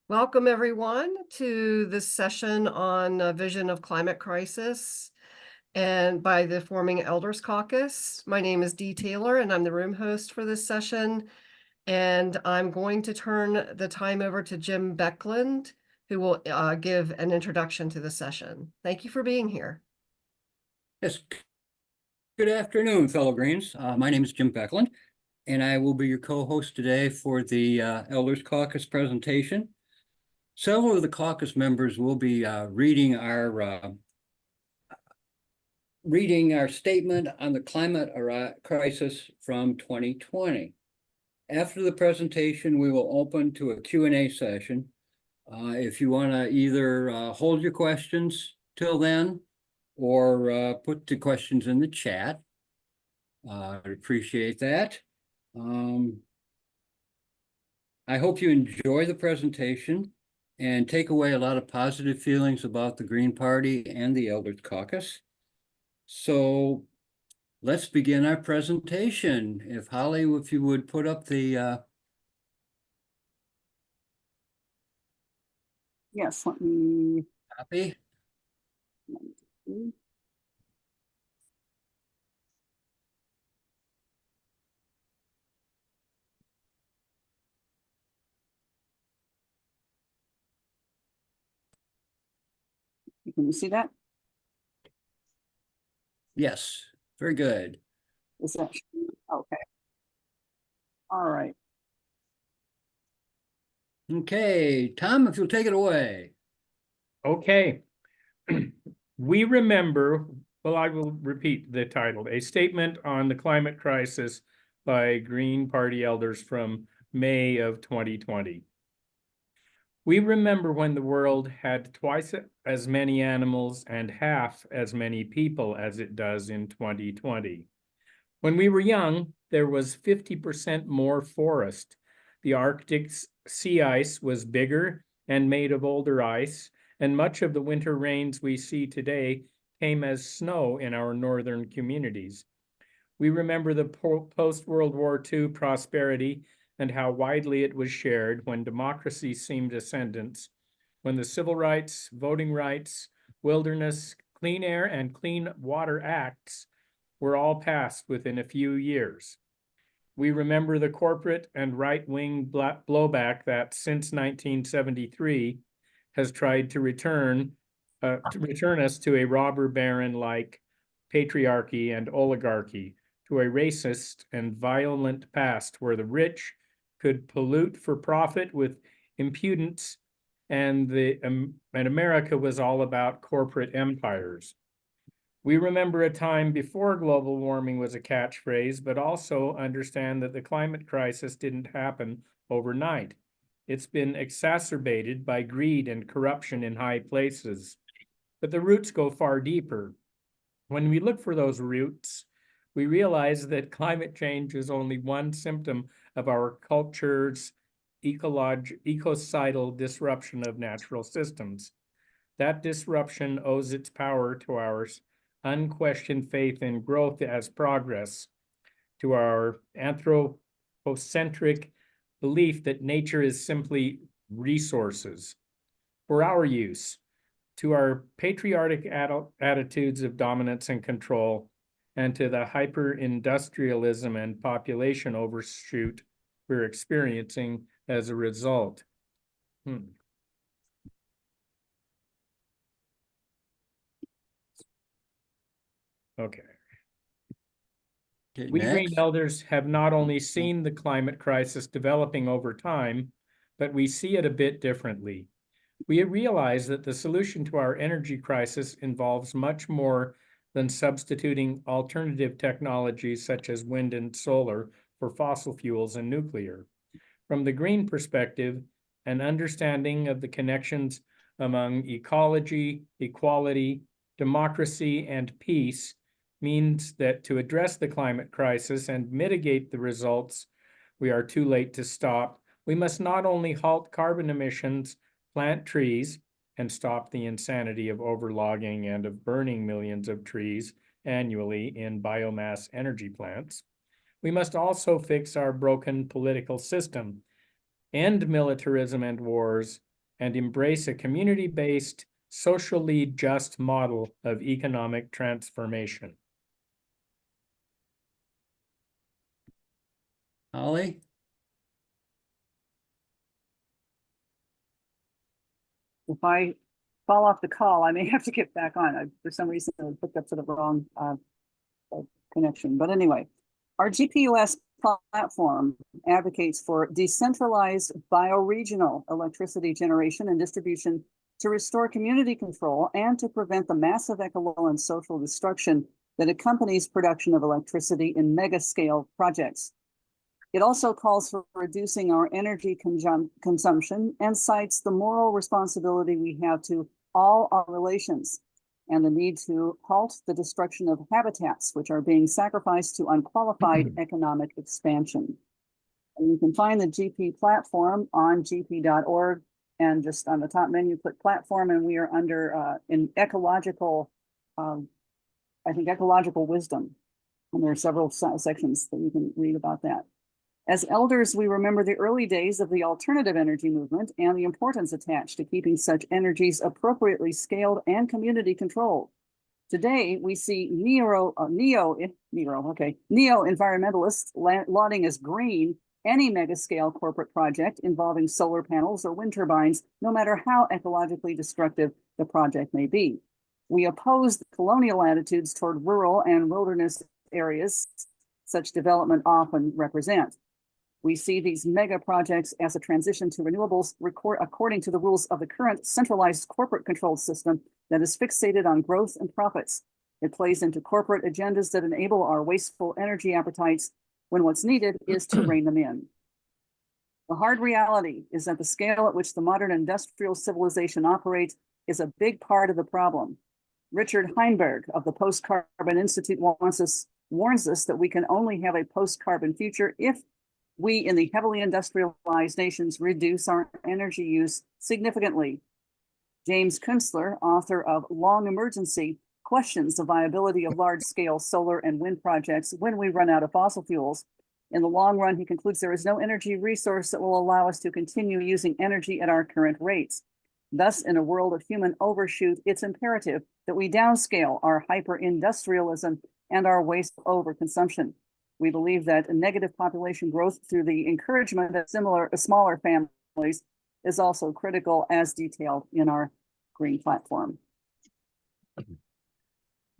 Welcome, everyone, to this session on vision of climate crisis and by the Forming Elders Caucus. My name is Dee Taylor, and I'm the room host for this session. And I'm going to turn the time over to Jim Becklund, who will give an introduction to the session. Thank you for being here. Yes. Good afternoon, fellow Greens. My name is Jim Becklund, and I will be your co-host today for the Elders Caucus presentation. Several of the caucus members will be reading our statement on the climate crisis from 2020. After the presentation, we will open to a Q&A session. If you want to either hold your questions till then or put the questions in the chat, I'd appreciate that. I hope you enjoy the presentation and take away a lot of positive feelings about the Green Party and the Elders Caucus. So let's begin our presentation. If Holly, if you would put up the Yes, let me copy. Can you see that? Yes, very good. Is that okay? All right. Okay, Tom, if you'll take it away. Okay. We remember, well, I will repeat the title, A Statement on the Climate Crisis by Green Party Elders from May of 2020. We remember when the world had twice as many animals and half as many people as it does in 2020. When we were young, there was 50% more forest. The Arctic's sea ice was bigger and made of older ice, and much of the winter rains we see today came as snow in our northern communities. We remember the post-World War II prosperity and how widely it was shared when democracy seemed ascendant, when the Civil Rights, Voting Rights, Wilderness, Clean Air, and Clean Water Acts were all passed within a few years. We remember the corporate and right-wing blowback that since 1973 has tried to return us to a robber baron-like patriarchy and oligarchy, to a racist and violent past where the rich could pollute for profit with impudence, and America was all about corporate empires. We remember a time before global warming was a catchphrase, but also understand that the climate crisis didn't happen overnight. It's been exacerbated by greed and corruption in high places, but the roots go far deeper. When we look for those roots, we realize that climate change is only one symptom of our culture's ecocidal disruption of natural systems. That disruption owes its power to our unquestioned faith in growth as progress, to our anthropocentric belief that nature is simply resources for our use, to our patriotic attitudes of dominance and control, and to the hyper-industrialism and population overshoot we're experiencing as a result. Okay. We Green Elders have not only seen the climate crisis developing over time, but we see it a bit differently. We realize that the solution to our energy crisis involves much more than substituting alternative technologies such as wind and solar for fossil fuels and nuclear. From the green perspective, an understanding of the connections among ecology, equality, democracy, and peace means that to address the climate crisis and mitigate the results we are too late to stop, we must not only halt carbon emissions, plant trees, and stop the insanity of overlogging and of burning millions of trees annually in biomass energy plants. We must also fix our broken political system, end militarism and wars, and embrace a community-based, socially just model of economic transformation. Holly? If I fall off the call, I may have to get back on. For some reason, I hooked up to the wrong connection. But anyway, our GPUS platform advocates for decentralized bioregional electricity generation and distribution to restore community control and to prevent the massive ecological and social destruction that accompanies production of electricity in mega-scale projects. It also calls for reducing our energy consumption and cites the moral responsibility we have to all our relations and the need to halt the destruction of habitats which are being sacrificed to unqualified economic expansion. And you can find the GP platform on gp.org, and just on the top menu, put platform, and we are under in ecological, I think ecological wisdom. And there are several sections that you can read about that. As elders, we remember the early days of the alternative energy movement and the importance attached to keeping such energies appropriately scaled and community controlled. Today, we see neo-environmentalists lauding as green any mega-scale corporate project involving solar panels or wind turbines, no matter how ecologically destructive the project may be. We oppose the colonial attitudes toward rural and wilderness areas such development often represent. We see these mega projects as a transition to renewables according to the rules of the current centralized corporate controlled system that is fixated on growth and profits. It plays into corporate agendas that enable our wasteful energy appetites when what's needed is to rein them in. The hard reality is that the scale at which the modern industrial civilization operates is a big part of the problem. Richard Heinberg of the Post-Carbon Institute warns us that we can only have a post-carbon future if we in the heavily industrialized nations reduce our energy use significantly. James Kunstler, author of Long Emergency, questions the viability of large-scale solar and wind projects when we run out of fossil fuels. In the long run, he concludes there is no energy resource that will allow us to continue using energy at our current rates. Thus, in a world of human overshoot, it's imperative that we downscale our hyper-industrialism and our wasteful overconsumption. We believe that negative population growth through the encouragement of smaller families is also critical, as detailed in our green platform.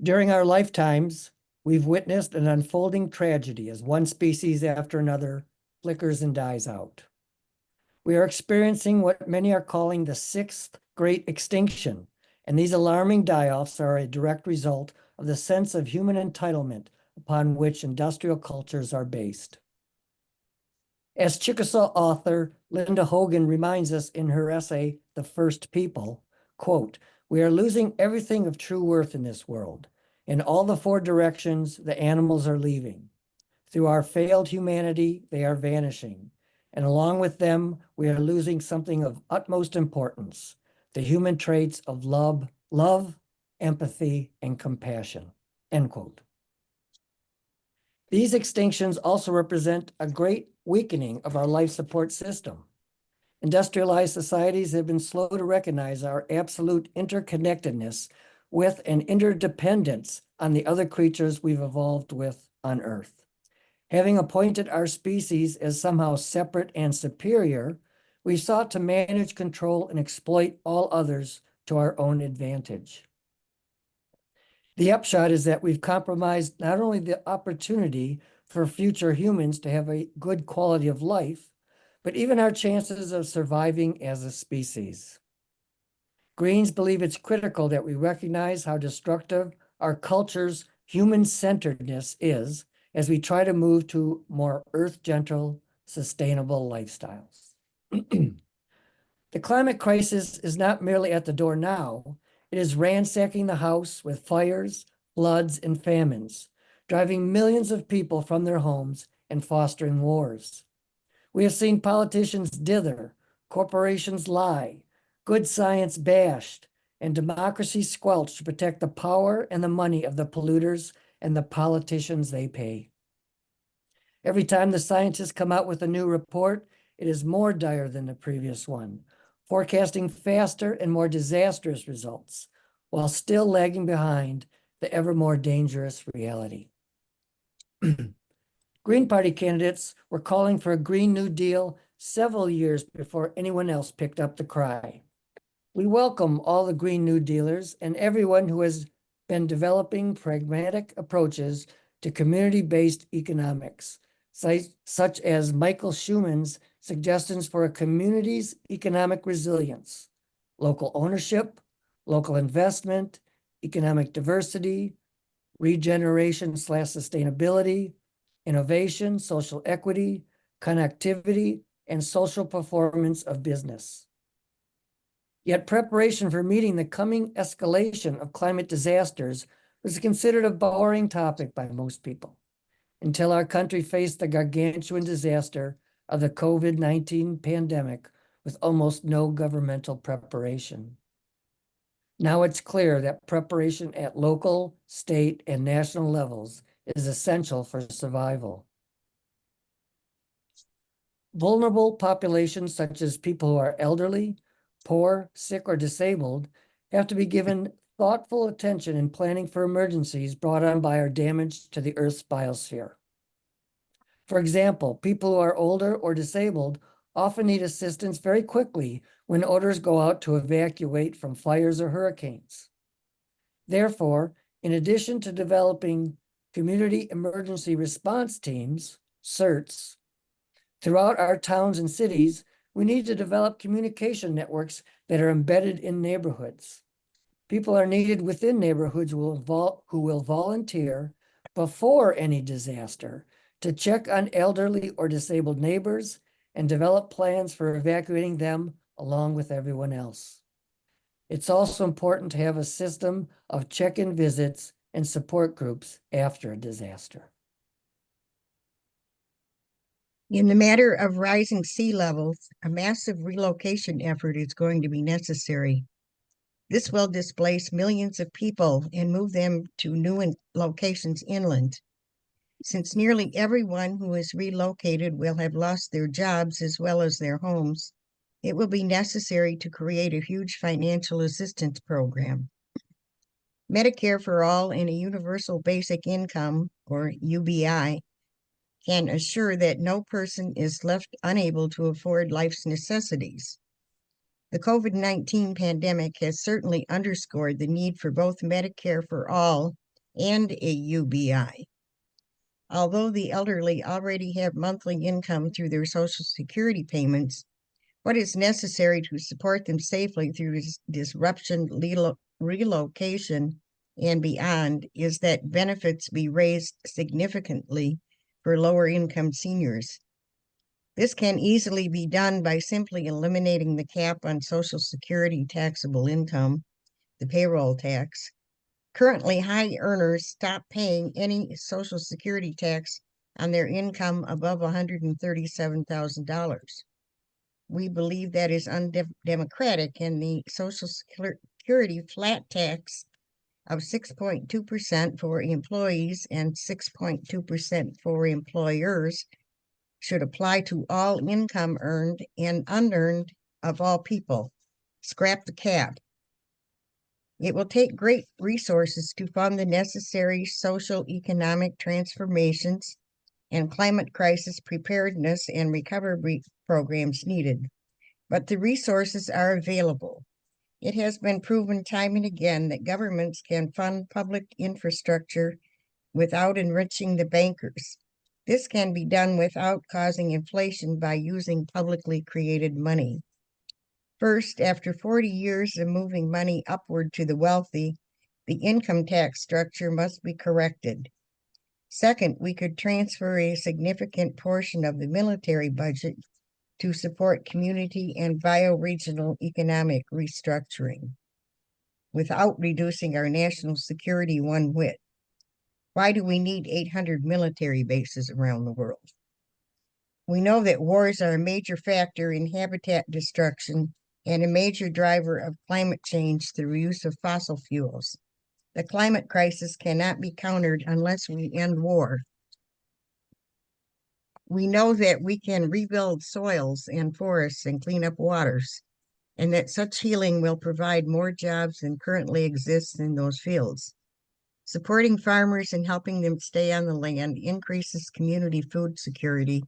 During our lifetimes, we've witnessed an unfolding tragedy as one species after another flickers and dies out. We are experiencing what many are calling the sixth great extinction, and these alarming die-offs are a direct result of the sense of human entitlement upon which industrial cultures are based. As Chickasaw author Linda Hogan reminds us in her essay, The First People, quote, "We are losing everything of true worth in this world. In all the four directions, the animals are leaving. Through our failed humanity, they are vanishing. And along with them, we are losing something of utmost importance, the human traits of love, empathy, and compassion," end quote. These extinctions also represent a great weakening of our life support system. Industrialized societies have been slow to recognize our absolute interconnectedness with and interdependence on the other creatures we've evolved with on Earth. Having appointed our species as somehow separate and superior, we sought to manage, control, and exploit all others to our own advantage. The upshot is that we've compromised not only the opportunity for future humans to have a good quality of life, but even our chances of surviving as a species. Greens believe it's critical that we recognize how destructive our culture's human-centeredness is as we try to move to more earth-gentle, sustainable lifestyles. The climate crisis is not merely at the door now, it is ransacking the house with fires, floods, and famines, driving millions of people from their homes and fostering wars. We have seen politicians dither, corporations lie, good science bashed, and democracy squelched to protect the power and the money of the polluters and the politicians they pay. Every time the scientists come out with a new report, it is more dire than the previous one. forecasting faster and more disastrous results, while still lagging behind the ever more dangerous reality. Green Party candidates were calling for a Green New Deal several years before anyone else picked up the cry. We welcome all the Green New Dealers and everyone who has been developing pragmatic approaches to community-based economics, such as Michael Schumann's suggestions for a community's economic resilience, local ownership, local investment, economic diversity, regeneration/sustainability, innovation, social equity, connectivity, and social performance of business. Yet preparation for meeting the coming escalation of climate disasters was considered a boring topic by most people, until our country faced the gargantuan disaster of the COVID-19 pandemic with almost no governmental preparation. Now it's clear that preparation at local, state, and national levels is essential for survival. Vulnerable populations such as people who are elderly, poor, sick, or disabled have to be given thoughtful attention in planning for emergencies brought on by our damage to the Earth's biosphere. For example, people who are older or disabled often need assistance very quickly when orders go out to evacuate from fires or hurricanes. Therefore, in addition to developing community emergency response teams, CERTs, throughout our towns and cities, we need to develop communication networks that are embedded in neighborhoods. People are needed within neighborhoods who will volunteer before any disaster to check on elderly or disabled neighbors and develop plans for evacuating them along with everyone else. It's also important to have a system of check-in visits and support groups after a disaster. In the matter of rising sea levels, a massive relocation effort is going to be necessary. This will displace millions of people and move them to new locations inland. Since nearly everyone who is relocated will have lost their jobs as well as their homes, it will be necessary to create a huge financial assistance program. Medicare for All and a Universal Basic Income, or UBI, can assure that no person is left unable to afford life's necessities. The COVID-19 pandemic has certainly underscored the need for both Medicare for All and a UBI. Although the elderly already have monthly income through their Social Security payments, what is necessary to support them safely through disruption, relocation, and beyond is that benefits be raised significantly for lower income seniors. This can easily be done by simply eliminating the cap on Social Security taxable income, the payroll tax. Currently, high earners stop paying any Social Security tax on their income above $137,000. We believe that is undemocratic, and the Social Security flat tax of 6.2% for employees and 6.2% for employers should apply to all income earned and unearned of all people. Scrap the cap. It will take great resources to fund the necessary social economic transformations and climate crisis preparedness and recovery programs needed, but the resources are available. It has been proven time and again that governments can fund public infrastructure without enriching the bankers. This can be done without causing inflation by using publicly created money. First, after 40 years of moving money upward to the wealthy, the income tax structure must be corrected. Second, we could transfer a significant portion of the military budget to support community and bioregional economic restructuring without reducing our national security one whit. Why do we need 800 military bases around the world? We know that wars are a major factor in habitat destruction and a major driver of climate change through use of fossil fuels. The climate crisis cannot be countered unless we end war. We know that we can rebuild soils and forests and clean up waters. and that such healing will provide more jobs than currently exist in those fields. Supporting farmers and helping them stay on the land increases community food security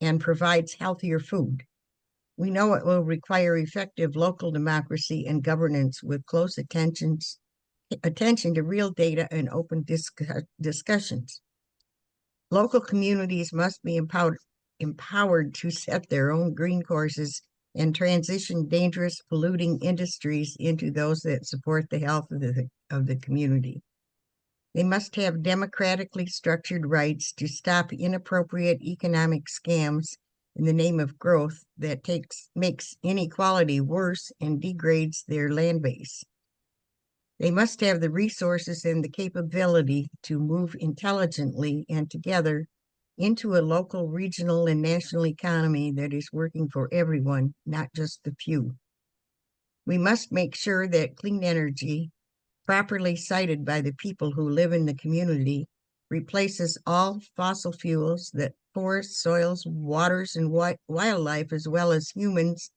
and provides healthier food. We know it will require effective local democracy and governance with close attention to real data and open discussions. Local communities must be empowered to set their own green courses and transition dangerous polluting industries into those that support the health of the community. They must have democratically structured rights to stop inappropriate economic scams in the name of growth that makes inequality worse and degrades their land base. They must have the resources and the capability to move intelligently and together into a local, regional, and national economy that is working for everyone, not just the few. We must make sure that clean energy, properly sited by the people who live in the community, replaces all fossil fuels, that forests, soils, waters, and wildlife, as well as humans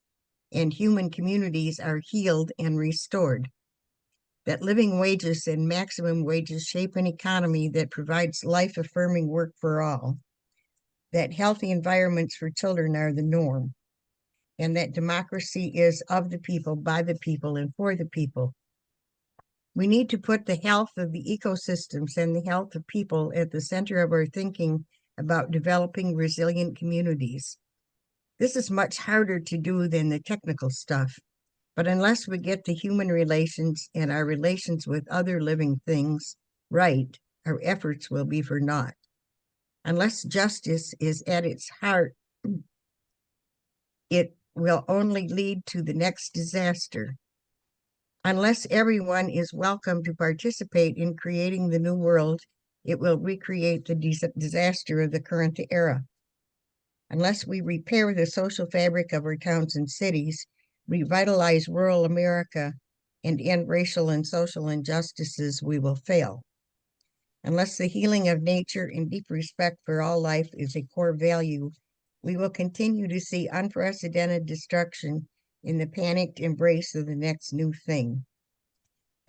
and human communities, are healed and restored. That living wages and maximum wages shape an economy that provides life-affirming work for all. That healthy environments for children are the norm. And that democracy is of the people, by the people, and for the people. We need to put the health of the ecosystems and the health of people at the center of our thinking about developing resilient communities. This is much harder to do than the technical stuff, but unless we get the human relations and our relations with other living things right, our efforts will be for naught. Unless justice is at its heart, it will only lead to the next disaster. Unless everyone is welcome to participate in creating the new world, it will recreate the disaster of the current era. Unless we repair the social fabric of our towns and cities, revitalize rural America, and end racial and social injustices, we will fail. Unless the healing of nature and deep respect for all life is a core value, we will continue to see unprecedented destruction in the panicked embrace of the next new thing.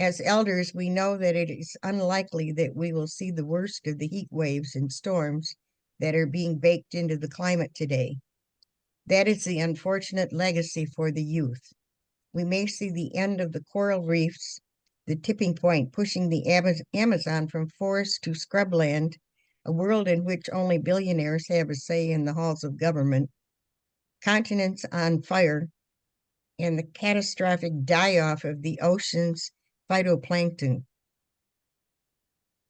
As elders, we know that it is unlikely that we will see the worst of the heat waves and storms that are being baked into the climate today. That is the unfortunate legacy for the youth. We may see the end of the coral reefs, the tipping point pushing the Amazon from forest to scrubland, a world in which only billionaires have a say in the halls of government, continents on fire, and the catastrophic die-off of the ocean's phytoplankton.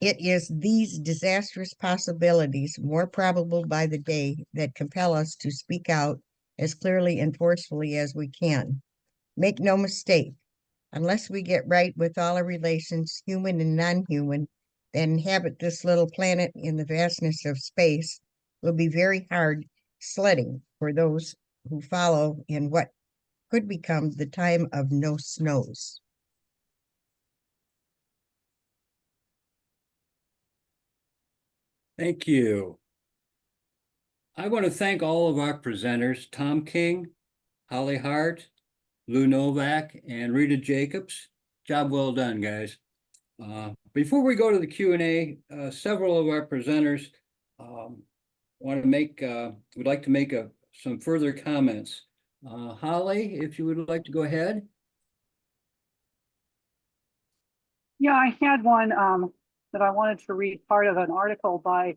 It is these disastrous possibilities, more probable by the day, that compel us to speak out as clearly and forcefully as we can. Make no mistake, unless we get right with all our relations, human and non-human, that inhabit this little planet in the vastness of space, will be very hard sledding for those who follow in what could become the time of no snows. Thank you. I want to thank all of our presenters, Tom King, Holly Hart, Lou Novak, and Rita Jacobs. Job well done, guys. Before we go to the Q&A, several of our presenters would like to make some further comments. Holly, if you would like to go ahead. Yeah, I had one that I wanted to read part of an article by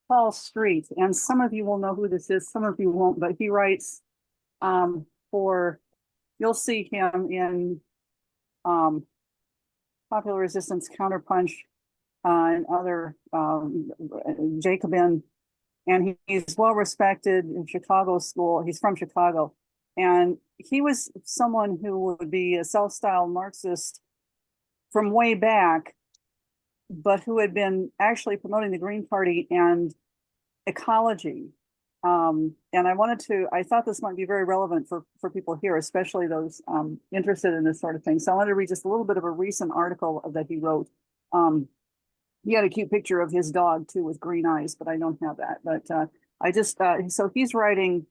Paul Street, and some of you will know who this is, some of you won't, but he writes you'll see him in Popular Resistance, Counterpunch, and other Jacobin, and he's well respected in Chicago school. He's from Chicago, and he was someone who would be a self-styled Marxist from way back, but who had been actually promoting the Green Party and ecology. And I thought this might be very relevant for people here, especially those interested in this sort of thing. So I wanted to read just a little bit of a recent article that he wrote. He had a cute picture of his dog too with green eyes, but I don't have that. But so he's writing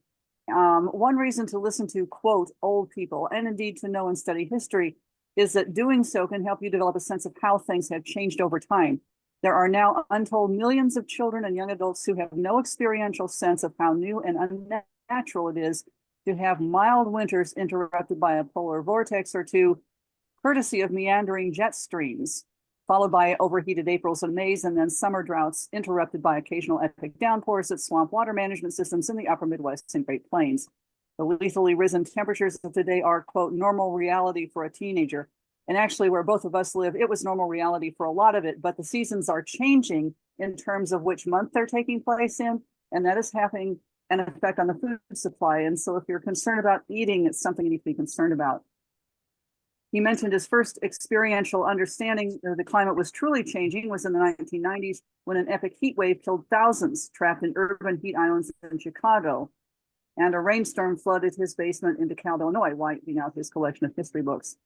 One reason to listen to, quote, old people, and indeed to know and study history, is that doing so can help you develop a sense of how things have changed over time. There are now untold millions of children and young adults who have no experiential sense of how new and unnatural it is to have mild winters interrupted by a polar vortex or two, courtesy of meandering jet streams, followed by overheated Aprils and Mays, and then summer droughts interrupted by occasional epic downpours that swamp water management systems in the upper Midwest and Great Plains. The lethally risen temperatures of today are, quote, normal reality for a teenager. And actually, where both of us live, it was normal reality for a lot of it, but the seasons are changing in terms of which month they're taking place in, and that is having an effect on the food supply. And so if you're concerned about eating, it's something you need to be concerned about. He mentioned his first experiential understanding that the climate was truly changing was in the 1990s when an epic heat wave killed thousands trapped in urban heat islands in Chicago. And a rainstorm flooded his basement in DeKalb, Illinois, wiping out his collection of history books.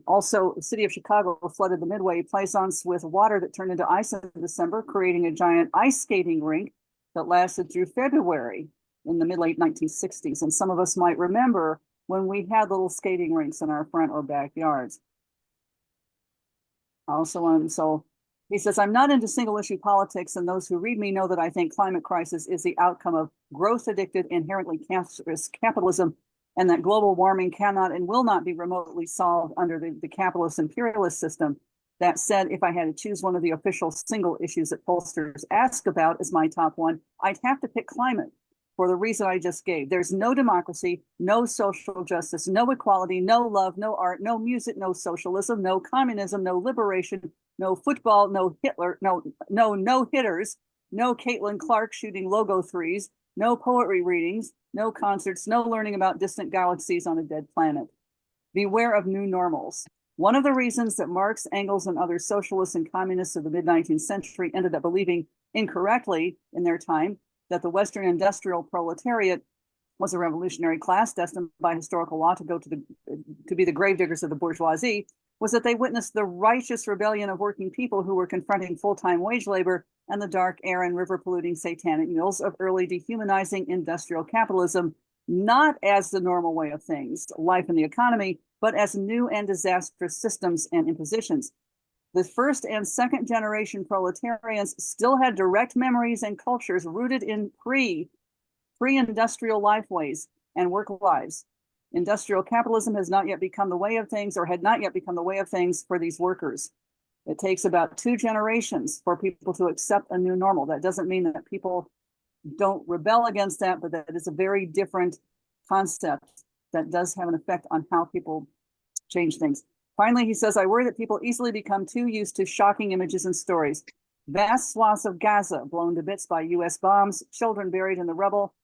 Also, the city of Chicago flooded the Midway Plaisance with water that turned into ice in December, creating a giant ice skating rink that lasted through February in the mid-late 1960s. And some of us might remember when we had little skating rinks in our front or backyards. So he says, I'm not into single issue politics, and those who read me know that I think climate crisis is the outcome of growth addicted, inherently cancerous capitalism, and that global warming cannot and will not be remotely solved under the capitalist imperialist system. That said, if I had to choose one of the official single issues that pollsters ask about as my top one, I'd have to pick climate for the reason I just gave. There's no democracy, no social justice, no equality, no love, no art, no music, no socialism, no communism, no liberation, no football, no Hitler, no hitters, no Caitlin Clark shooting logo threes, no poetry readings, no concerts, no learning about distant galaxies on a dead planet. Beware of new normals. One of the reasons that Marx, Engels, and other socialists and communists of the mid-19th century ended up believing incorrectly in their time that the Western industrial proletariat was a revolutionary class destined by historical law to go to be the gravediggers of the bourgeoisie was that they witnessed the righteous rebellion of working people who were confronting full-time wage labor and the dark air and river polluting satanic mills of early dehumanizing industrial capitalism, not as the normal way of things, life in the economy, but as new and disastrous systems and impositions. The first and second generation proletarians still had direct memories and cultures rooted in pre-industrial life ways and work lives. Industrial capitalism has not yet become the way of things, or had not yet become the way of things for these workers. It takes about 2 generations for people to accept a new normal. That doesn't mean that people don't rebel against that, but that is a very different concept that does have an effect on how people change things. Finally, he says, I worry that people easily become too used to shocking images and stories. Vast swaths of Gaza blown to bits by US bombs, children buried in the rubble.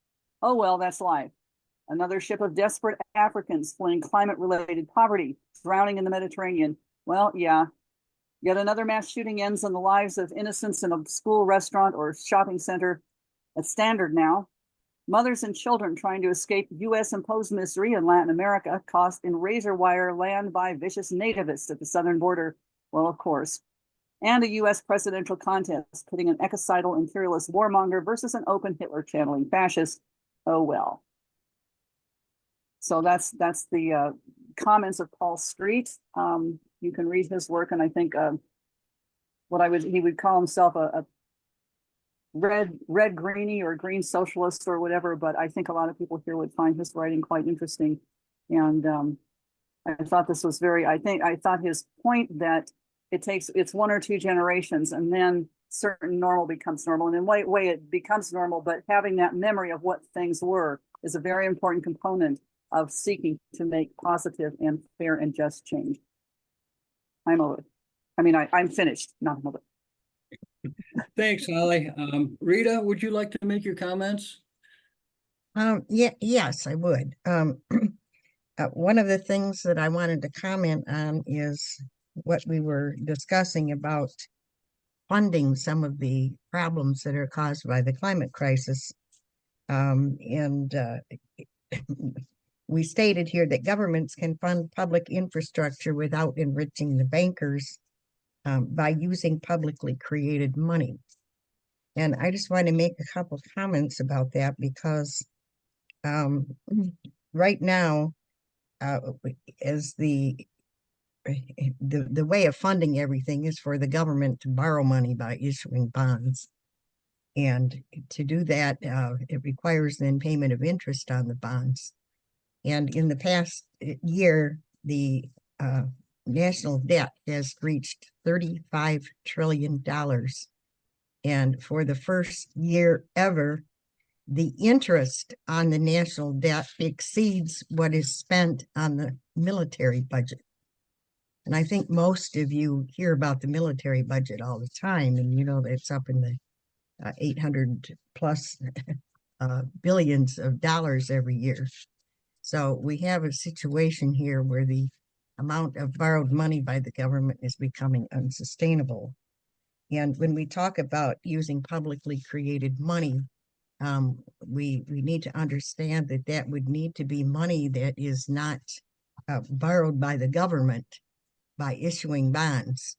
Oh, well, that's life. Another ship of desperate Africans fleeing climate-related poverty, drowning in the Mediterranean. Well, yeah. Yet another mass shooting ends on the lives of innocents in a school, restaurant, or shopping center. That's standard now. Mothers and children trying to escape US-imposed misery in Latin America, caught in razor wire land by vicious nativists at the southern border. Well, of course. And a US presidential contest pitting an ecocidal imperialist warmonger versus an open Hitler channeling fascist. Oh, well. So that's the comments of Paul Street. You can read his work, and I think he would call himself a red greenie or green socialist or whatever, but I think a lot of people here would find his writing quite interesting. And I thought this was I thought his point that it's 1 or 2 generations and then certain normal becomes normal. And in a way it becomes normal, but having that memory of what things were is a very important component of seeking to make positive and fair and just change. I'm over. I'm finished, not over. Thanks, Holly. Rita, would you like to make your comments? Yes, I would. One of the things that I wanted to comment on is what we were discussing about funding some of the problems that are caused by the climate crisis. We stated here that governments can fund public infrastructure without enriching the bankers by using publicly created money. And I just want to make a couple comments about that because right now, as the way of funding everything is for the government to borrow money by issuing bonds. And to do that, it requires then payment of interest on the bonds. And in the past year, the national debt has reached $35 trillion. And for the first year ever, the interest on the national debt exceeds what is spent on the military budget. And I think most of you hear about the military budget all the time, and you know that's up in the 800 plus billions of dollars every year. So we have a situation here where the amount of borrowed money by the government is becoming unsustainable. And when we talk about using publicly created money, we need to understand that that would need to be money that is not borrowed by the government by issuing bonds.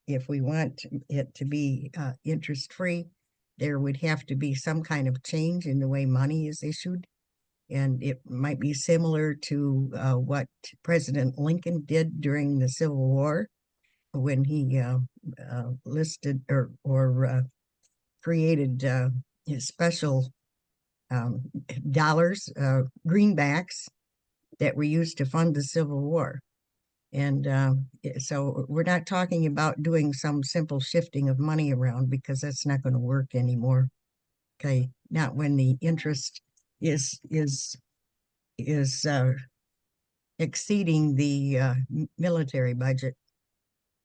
If we want it to be interest-free, there would have to be some kind of change in the way money is issued. And it might be similar to what President Lincoln did during the Civil War when he listed or created his special dollars, greenbacks that were used to fund the Civil War. And so we're not talking about doing some simple shifting of money around, because that's not going to work anymore. Okay, not when the interest is exceeding the military budget.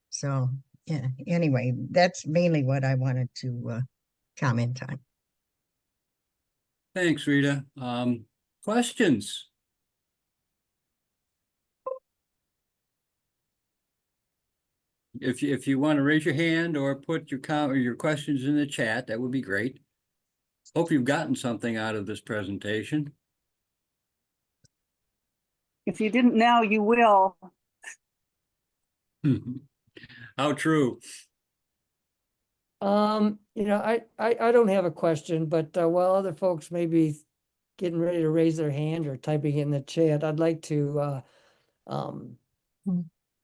So yeah, anyway, that's mainly what I wanted to comment on. Thanks, Rita. Questions? If you want to raise your hand or put your questions in the chat, that would be great. Hope you've gotten something out of this presentation. If you didn't now, you will. How true. You know, I don't have a question, but while other folks may be getting ready to raise their hand or typing in the chat, I'd like to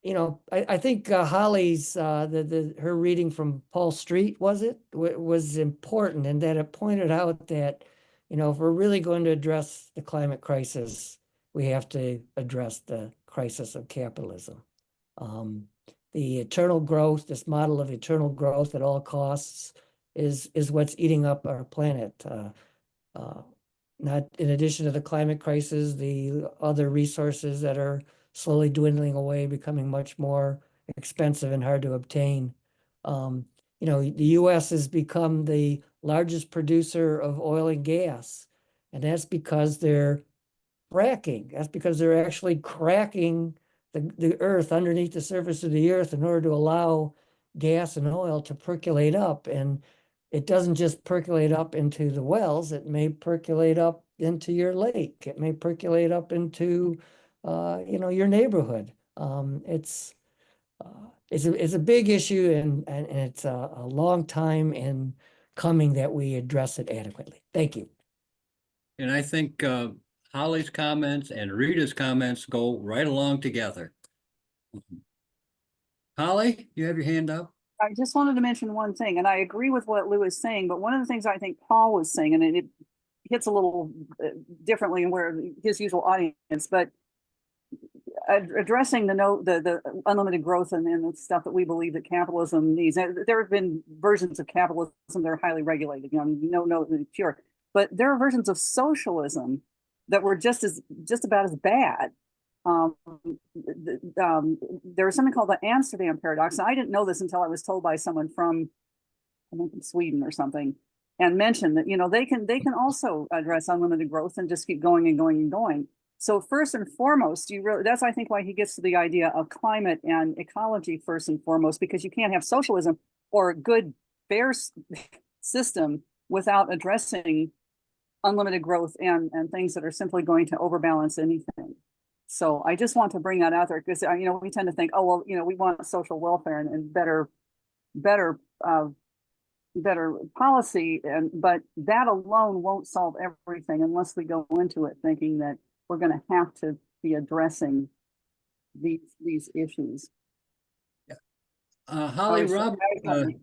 you know, I think Holly's her reading from Paul Street was important, and that it pointed out that, you know, if we're really going to address the climate crisis, we have to address the crisis of capitalism. The eternal growth, this model of eternal growth at all costs, is what's eating up our planet. Not in addition to the climate crisis, the other resources that are slowly dwindling away, becoming much more expensive and hard to obtain. You know, the U.S. has become the largest producer of oil and gas, and that's because they're fracking. That's because they're actually cracking the earth underneath the surface of the earth in order to allow gas and oil to percolate up. And it doesn't just percolate up into the wells, it may percolate up into your lake. It may percolate up into you know, your neighborhood. It's a big issue, and it's a long time in coming that we address it adequately. Thank you. And I think Holly's comments and Rita's comments go right along together. Holly, you have your hand up? I just wanted to mention one thing, and I agree with what Lou is saying, but one of the things I think Paul was saying, and it hits a little differently in where his usual audience, but addressing the unlimited growth and the stuff that we believe that capitalism needs. There have been versions of capitalism that are highly regulated, you know, no pure, but there are versions of socialism that were just about as bad. There was something called the Amsterdam paradox, and I didn't know this until I was told by someone from, I think, from Sweden or something, and mentioned that, you know, they can also address unlimited growth and just keep going and going and going. So first and foremost, that's, I think, why he gets to the idea of climate and ecology first and foremost, because you can't have socialism or a good, fair system without addressing unlimited growth and things that are simply going to overbalance anything. So I just want to bring that out there, because, you know, we tend to think, oh, well, you know, we want social welfare and better better policy, but that alone won't solve everything unless we go into it thinking that we're going to have to be addressing these issues. Holly, Sorry,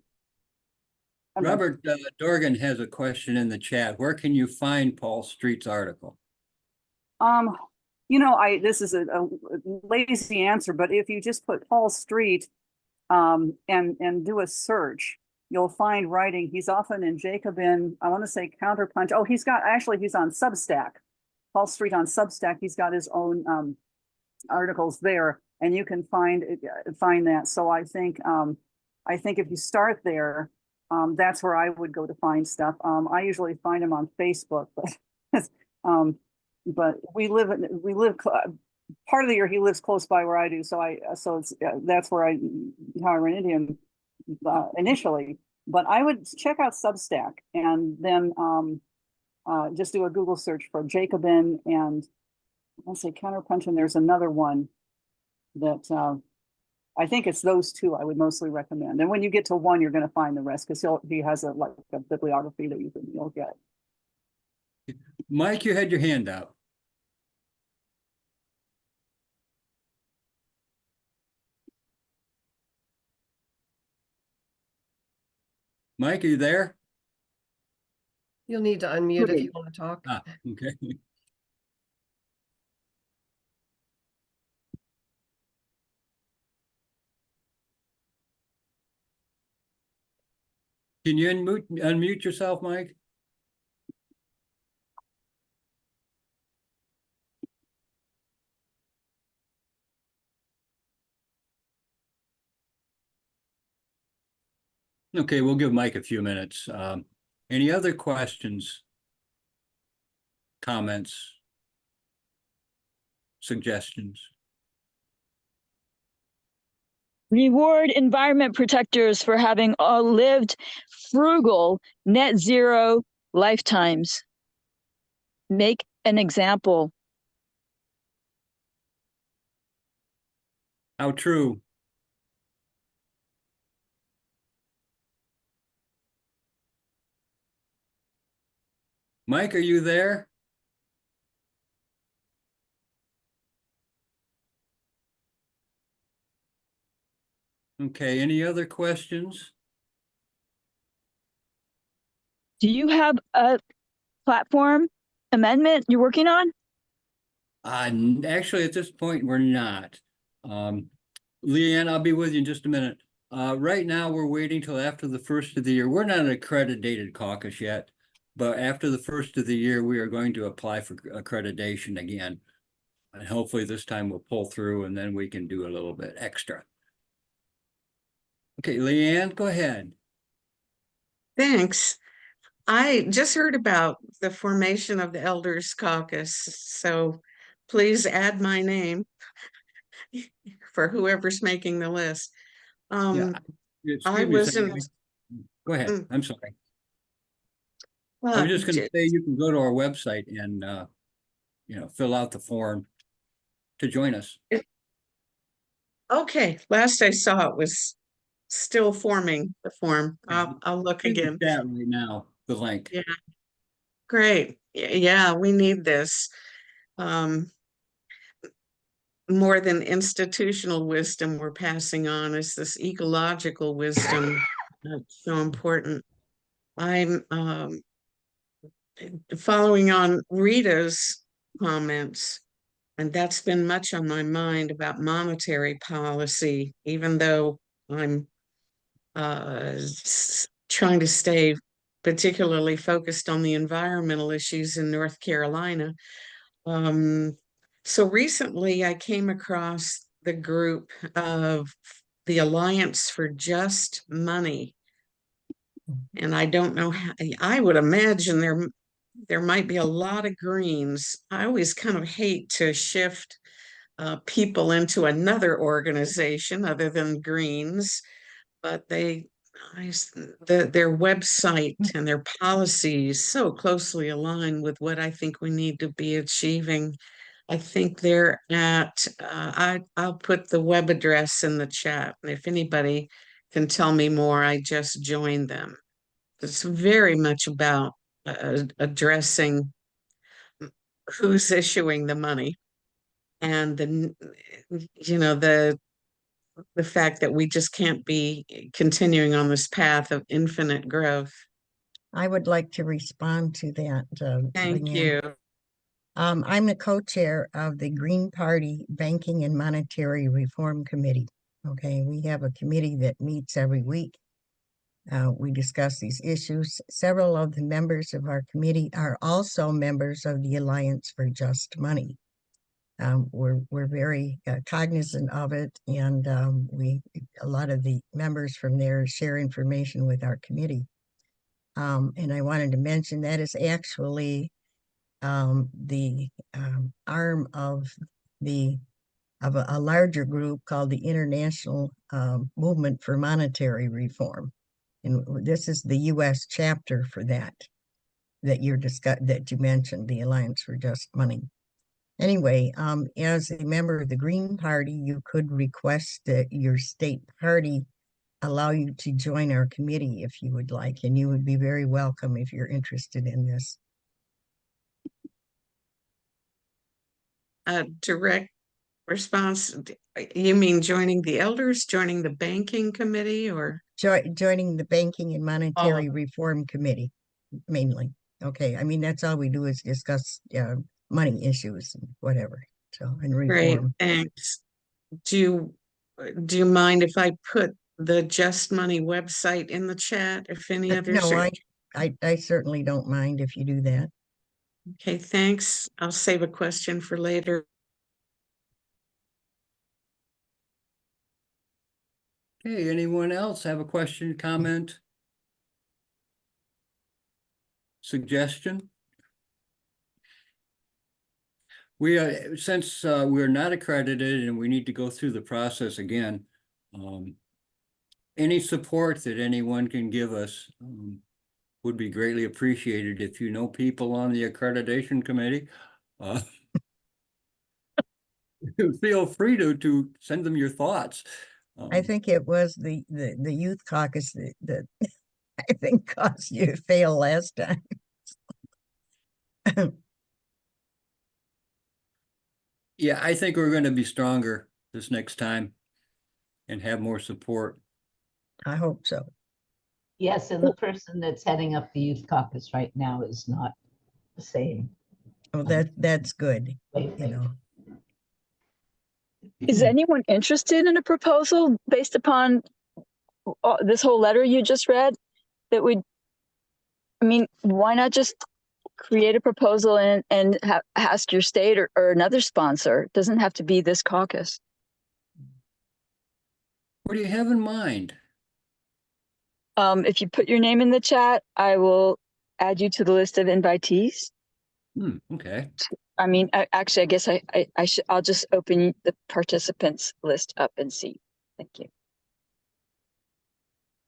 Robert Dorgan has a question in the chat. Where can you find Paul Street's article? This is a lazy answer, but if you just put Paul Street and do a search, you'll find writing. He's often in Jacobin, I want to say Counterpunch. Oh, he's on Substack. Paul Street on Substack. He's got his own articles there, and you can find that. So I think if you start there, that's where I would go to find stuff. I usually find them on Facebook, but we live part of the year he lives close by where I do, so it's that's how I ran into him initially. But I would check out Substack and then just do a Google search for Jacobin and let's say Counterpunch, and there's another one that I think it's those two I would mostly recommend. And when you get to one, you're going to find the rest because he has a bibliography that you'll get. Mike, you had your hand up. Mike, are you there? You'll need to unmute if you want to talk. Okay. Can you unmute yourself, Mike? Okay, we'll give Mike a few minutes. Any other questions, comments, suggestions? Reward environment protectors for having all lived frugal net zero lifetimes. Make an example. How true? Mike, are you there? Okay, any other questions? Do you have a platform amendment you're working on? Actually, at this point, we're not. Leanne, I'll be with you in just a minute. Right now, we're waiting till after the first of the year. We're not an accredited caucus yet, but after the first of the year, we are going to apply for accreditation again. And hopefully this time we'll pull through and then we can do a little bit extra. Okay, Leanne, go ahead. Thanks. I just heard about the formation of the Elders Caucus, so please add my name for whoever's making the list. Yeah. I wasn't. Go ahead. I'm sorry. Well, I was just going to say you can go to our website and fill out the form to join us. Okay. Last I saw it was still forming the form. I'll look again. That right now, the link. Yeah. Great. Yeah, we need this. More than institutional wisdom we're passing on is this ecological wisdom that's so important. I'm following on Rita's comments, and that's been much on my mind about monetary policy, even though I'm trying to stay particularly focused on the environmental issues in North Carolina. So recently I came across the group of the Alliance for Just Money. And I don't know how, I would imagine there might be a lot of Greens. I always kind of hate to shift people into another organization other than Greens, but their website and their policies so closely align with what I think we need to be achieving. I think they're at, I'll put the web address in the chat. And if anybody can tell me more, I just joined them. it's very much about addressing who's issuing the money and the fact that we just can't be continuing on this path of infinite growth. I would like to respond to that. Thank Leanne. you. I'm the co-chair of the Green Party Banking and Monetary Reform Committee. Okay, we have a committee that meets every week. We discuss these issues. Several of the members of our committee are also members of the Alliance for Just Money. We're very cognizant of it, and a lot of the members from there share information with our committee. And I wanted to mention that is actually the arm of a larger group called the International Movement for Monetary Reform. And this is the U.S. chapter for that that you mentioned, the Alliance for Just Money. Anyway, as a member of the Green Party, you could request that your state party allow you to join our committee if you would like, and you would be very welcome if you're interested in this. A direct response. You mean joining the elders, joining the banking committee, or? Joining the Banking and Monetary Reform Committee, mainly. Okay, I mean, that's all we do is discuss money issues and whatever, so, and Great, reform. thanks. Do you mind if I put the Just Money website in the chat if any others No, are? I certainly don't mind if you do that. Okay, thanks. I'll save a question for later. Okay, anyone else have a question, comment? Suggestion? Since we're not accredited and we need to go through the process again, any support that anyone can give us would be greatly appreciated. If you know people on the accreditation committee, feel free to send them your thoughts. I think it was the youth caucus that I think caused you to fail last time. Yeah, I think we're going to be stronger this next time and have more support. I hope so. Yes, and the person that's heading up the youth caucus right now is not the same. Oh, that's good, you know. Is anyone interested in a proposal based upon this whole letter you just read? That would, I mean, why not just create a proposal and ask your state or another sponsor? It doesn't have to be this caucus. What do you have in mind? If you put your name in the chat, I will add you to the list of invitees. Okay. I mean, actually, I guess I'll just open the participants list up and see. Thank you.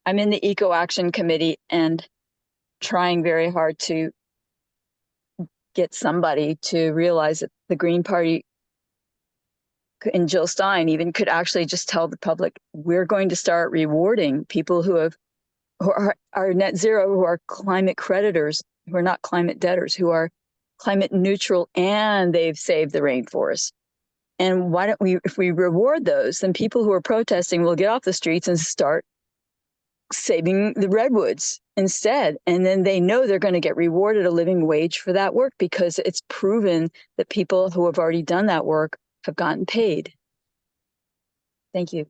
I'm in the Eco Action Committee and trying very hard to get somebody to realize that the Green Party and Jill Stein even could actually just tell the public, we're going to start rewarding people who are net zero, who are climate creditors, who are not climate debtors, who are climate neutral, and they've saved the rainforest. And why don't we, if we reward those, then people who are protesting will get off the streets and start saving the redwoods instead. And then they know they're going to get rewarded a living wage for that work because it's proven that people who have already done that work have gotten paid. Thank you.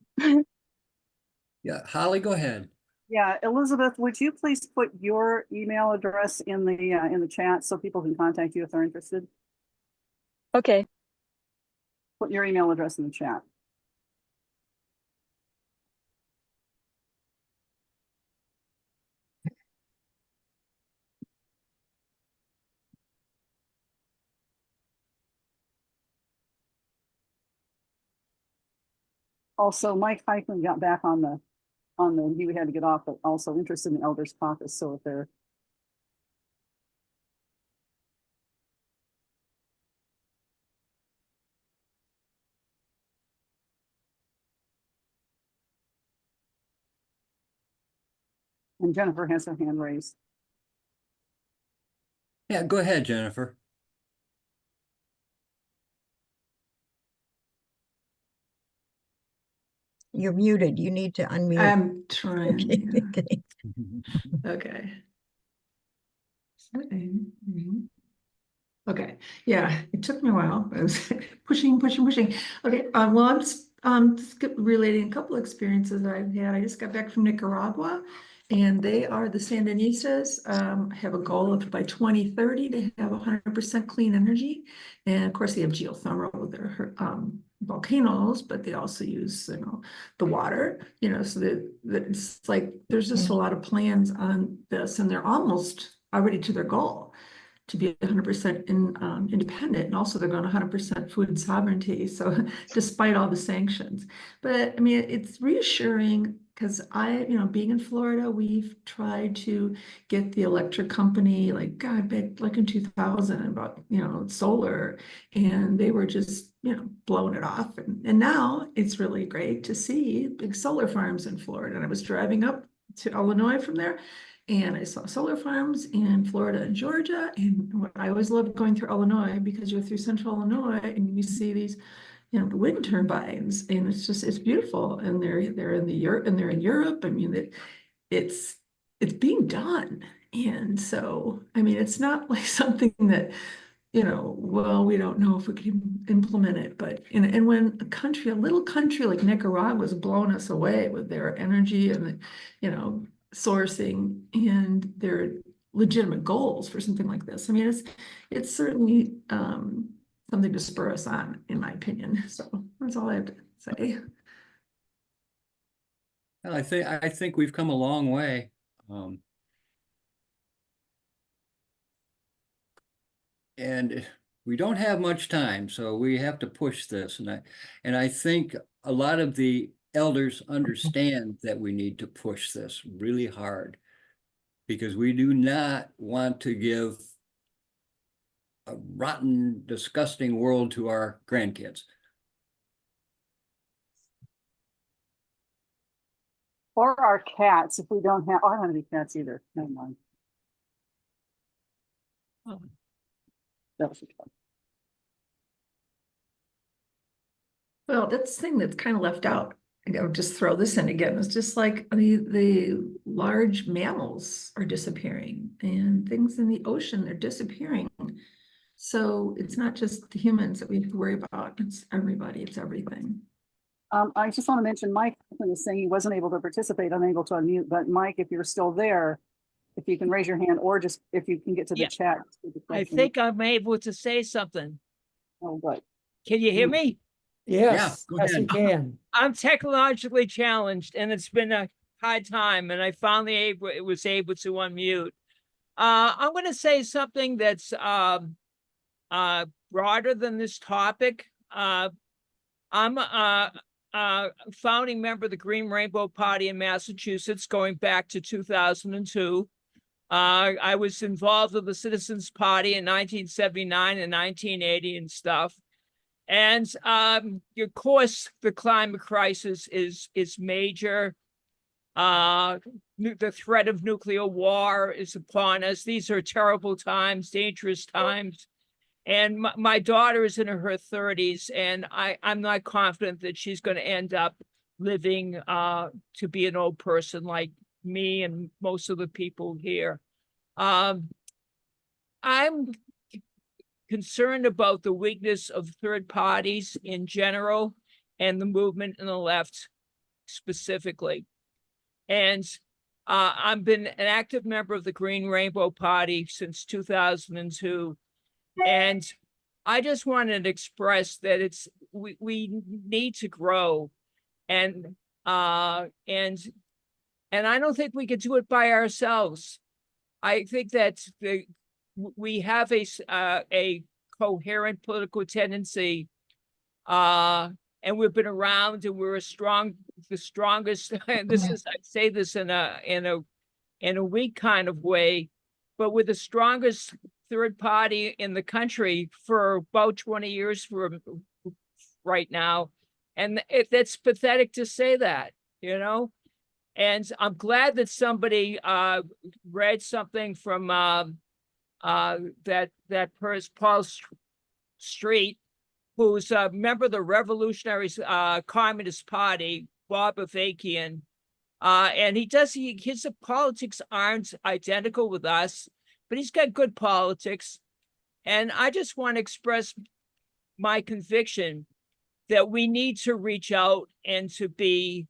Yeah, Holly, go ahead. Yeah, Elizabeth, would you please put your email address in the chat so people can contact you if they're interested? Okay. Put your email address in the chat. Also, Mike Heikman got back on the, he had to get off, but also interested in the Elders Caucus. So if they're And Jennifer has her hand raised. Yeah, go ahead, Jennifer. You're muted. You need to unmute. I'm trying. Okay, Yeah. okay. Okay. Okay, yeah, it took me a while. I was pushing. Okay, well, I'm just relating a couple experiences I've had. I just got back from Nicaragua, and they are the Sandinistas, have a goal of by 2030 to have 100% clean energy. And of course, they have geothermal with their volcanoes, but they also use, the water, so that it's like, there's just a lot of plans on this, and they're almost already to their goal to be 100% independent, and also they're going 100% food sovereignty. So despite all the sanctions, but I mean, it's reassuring because being in Florida, we've tried to get the electric company, like like in 2000 about, solar, and they were just, blowing it off. And now it's really great to see big solar farms in Florida. And I was driving up to Illinois from there, and I saw solar farms in Florida and Georgia. And what I always loved going through Illinois, because you're through central Illinois and you see these, the wind turbines, and it's beautiful. And they're in Europe. I mean, it's being done. And so, I mean, it's not like something that, well, we don't know if we can implement it, but, and when a little country like Nicaragua was blowing us away with their energy and, sourcing and their legitimate goals for something like this. I mean, it's certainly something to spur us on, in my opinion. So that's all I have to say. Well, I think we've come a long way. And we don't have much time, so we have to push this. And I think a lot of the elders understand that we need to push this really hard, because we do not want to give a rotten, disgusting world to our grandkids. Or our cats, if we don't have, I don't have any cats either. Never mind. That was fun. Well, that's the thing that's kind of left out. I'll just throw this in again. It's just like the large mammals are disappearing, and things in the ocean, they're disappearing. So it's not just the humans that we have to worry about. It's everybody, it's everything. I just want to mention Mike was saying he wasn't able to participate, unable to unmute, but Mike, if you're still there, if you can raise your hand, or just if you can get to the Yeah. chat. I think I'm able to say something. Oh, good. Can you hear me? Yes, go yes, you ahead. can. I'm technologically challenged, and it's been a hard time, and I finally was able to unmute. I'm going to say something that's broader than this topic. I'm a founding member of the Green Rainbow Party in Massachusetts, going back to 2002. I was involved with the Citizens Party in 1979 and 1980 and stuff. And of course, the climate crisis is major. The threat of nuclear war is upon us. These are terrible times, dangerous times. And my daughter is in her 30s, and I'm not confident that she's going to end up living to be an old person like me and most of the people here. I'm concerned about the weakness of third parties in general and the movement in the left specifically. And I've been an active member of the Green Rainbow Party since 2002. And I just wanted to express that we need to grow, and I don't think we can do it by ourselves. I think that we have a coherent political tendency, and we've been around, and we're the strongest. And this is, I say this in a weak kind of way, but we're the strongest third party in the country for about 20 years right now. And that's pathetic to say that, And I'm glad that somebody read something from that person, Paul Street, who's a member of the Revolutionary Communist Party, Bob Avakian. And his politics aren't identical with us, but he's got good politics. And I just want to express my conviction that we need to reach out and to be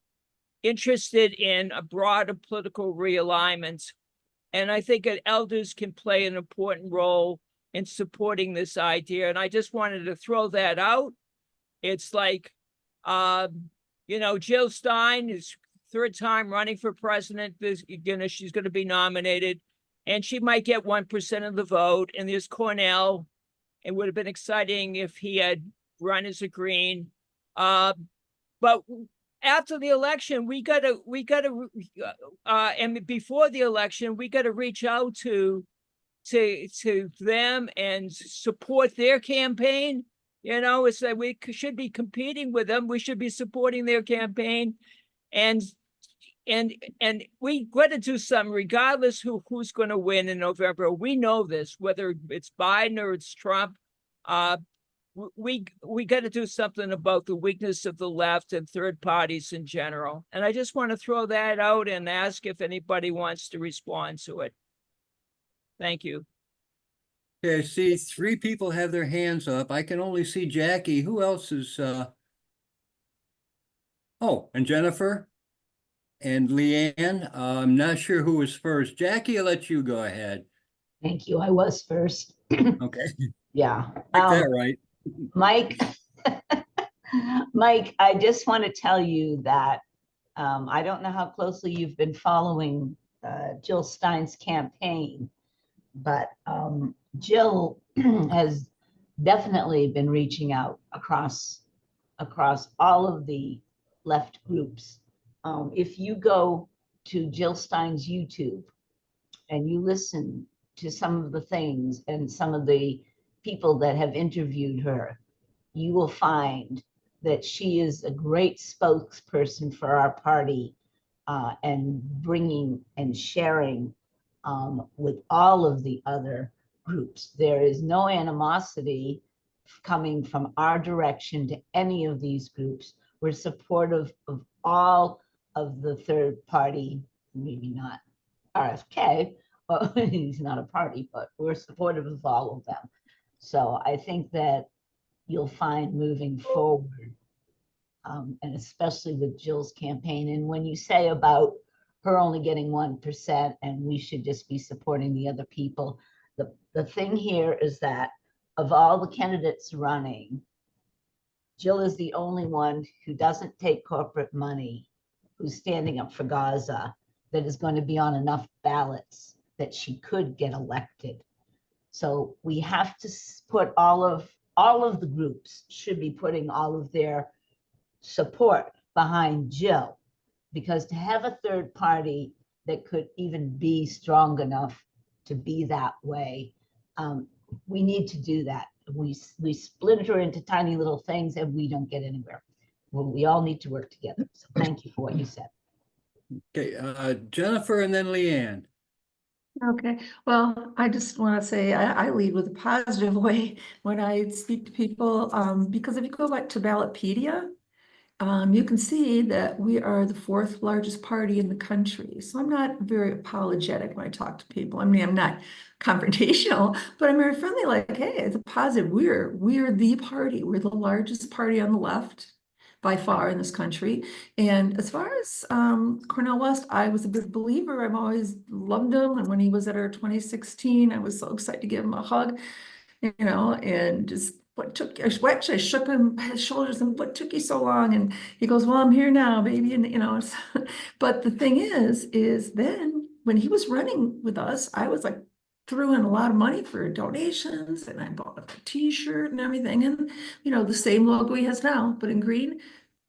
interested in a broader political realignment. And I think that elders can play an important role in supporting this idea. And I just wanted to throw that out. It's like, Jill Stein is third time running for president. She's going to be nominated, and she might get 1% of the vote. And there's Cornell. It would have been exciting if he had run as a Green. But after the election, and before the election, we got to reach out to them and support their campaign. It's that we should be competing with them. We should be supporting their campaign, and we got to do something regardless who's going to win in November. We know this, whether it's Biden or it's Trump. We got to do something about the weakness of the left and third parties in general. And I just want to throw that out and ask if anybody wants to respond to it. Thank you. Okay, I see 3 people have their hands up. I can only see Jackie. Who else is Oh, and Jennifer and Leanne. I'm not sure who was first. Jackie, I'll let you go ahead. Thank you. I was first. Okay. Yeah. Get that right. Mike, I just want to tell you that I don't know how closely you've been following Jill Stein's campaign, but Jill has definitely been reaching out across all of the left groups. If you go to Jill Stein's YouTube and you listen to some of the things and some of the people that have interviewed her, you will find that she is a great spokesperson for our party and bringing and sharing with all of the other groups. There is no animosity coming from our direction to any of these groups. We're supportive of all of the third party, maybe not RFK, he's not a party, but we're supportive of all of them. So I think that you'll find moving forward, and especially with Jill's campaign. And when you say about her only getting 1% and we should just be supporting the other people, the thing here is that of all the candidates running, Jill is the only one who doesn't take corporate money, who's standing up for Gaza, that is going to be on enough ballots that she could get elected. So we have to put all of the groups should be putting all of their support behind Jill, because to have a third party that could even be strong enough to be that way, we need to do that. We split her into tiny little things and we don't get anywhere. Well, we all need to work together. So thank you for what you said. Okay, Jennifer and then Leanne. Okay, well, I just want to say I lead with a positive way when I speak to people, because if you go back to Ballotpedia, you can see that we are the 4th largest party in the country. So I'm not very apologetic when I talk to people. I mean, I'm not confrontational, but I'm very friendly, like, hey, it's a positive. We're the party. We're the largest party on the left by far in this country. And as far as Cornel West, I was a big believer. I've always loved him. And when he was at our 2016, I was so excited to give him a hug, and just I shook him by his shoulders and what took you so long? And he goes, well, I'm here now, baby. And, but the thing is then when he was running with us, I was like, threw in a lot of money for donations and I bought a t-shirt and everything. And, the same logo he has now, but in green,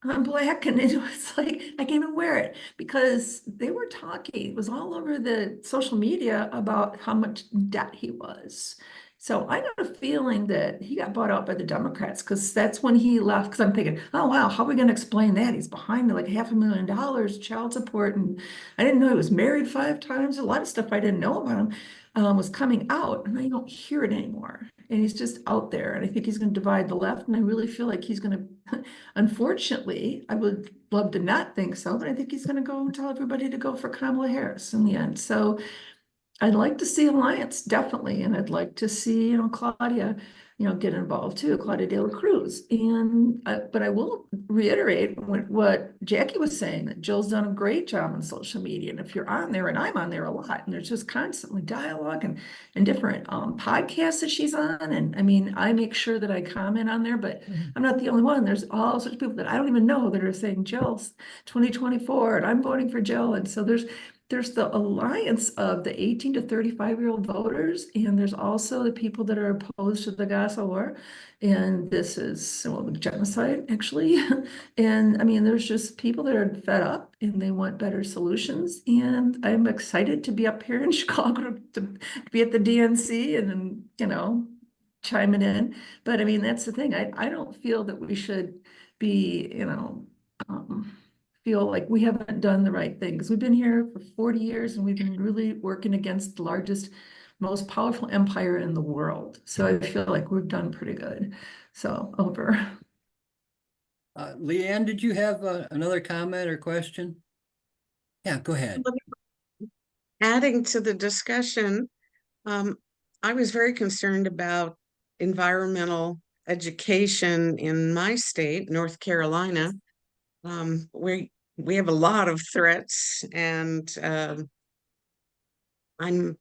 I'm black. And it was like, I can't even wear it because they were talking. It was all over the social media about how much debt he was. So I got a feeling that he got bought out by the Democrats because that's when he left. Because I'm thinking, oh wow, how are we going to explain that? He's behind like $500,000 child support, and I didn't know he was married 5 times. A lot of stuff I didn't know about him was coming out, and I don't hear it anymore. And he's just out there, and I think he's going to divide the left. And I really feel like he's going to. Unfortunately, I would love to not think so, but I think he's going to go tell everybody to go for Kamala Harris in the end. So I'd like to see alliance, definitely, and I'd like to see, Claudia, get involved too, Claudia De La Cruz. And, but I will reiterate what Jackie was saying, that Jill's done a great job on social media. And if you're on there, and I'm on there a lot, and there's just constantly dialogue and different podcasts that she's on. And I mean, I make sure that I comment on there, but I'm not the only one. There's all sorts of people that I don't even know that are saying Jill's 2024 and I'm voting for Jill. And so there's the alliance of the 18 to 35-year-old voters, and there's also the people that are opposed to the Gaza war. And this is, well, the genocide, actually. And I mean, there's just people that are fed up and they want better solutions. And I'm excited to be up here in Chicago to be at the DNC and then, chiming in. But I mean, that's the thing. I don't feel that we should be, feel like we haven't done the right thing because we've been here for 40 years and we've been really working against the largest, most powerful empire in the world. So I feel like we've done pretty good. So over. Leanne, did you have another comment or question? Yeah, go ahead. Adding to the discussion, I was very concerned about environmental education in my state, North Carolina. We have a lot of threats, and I'm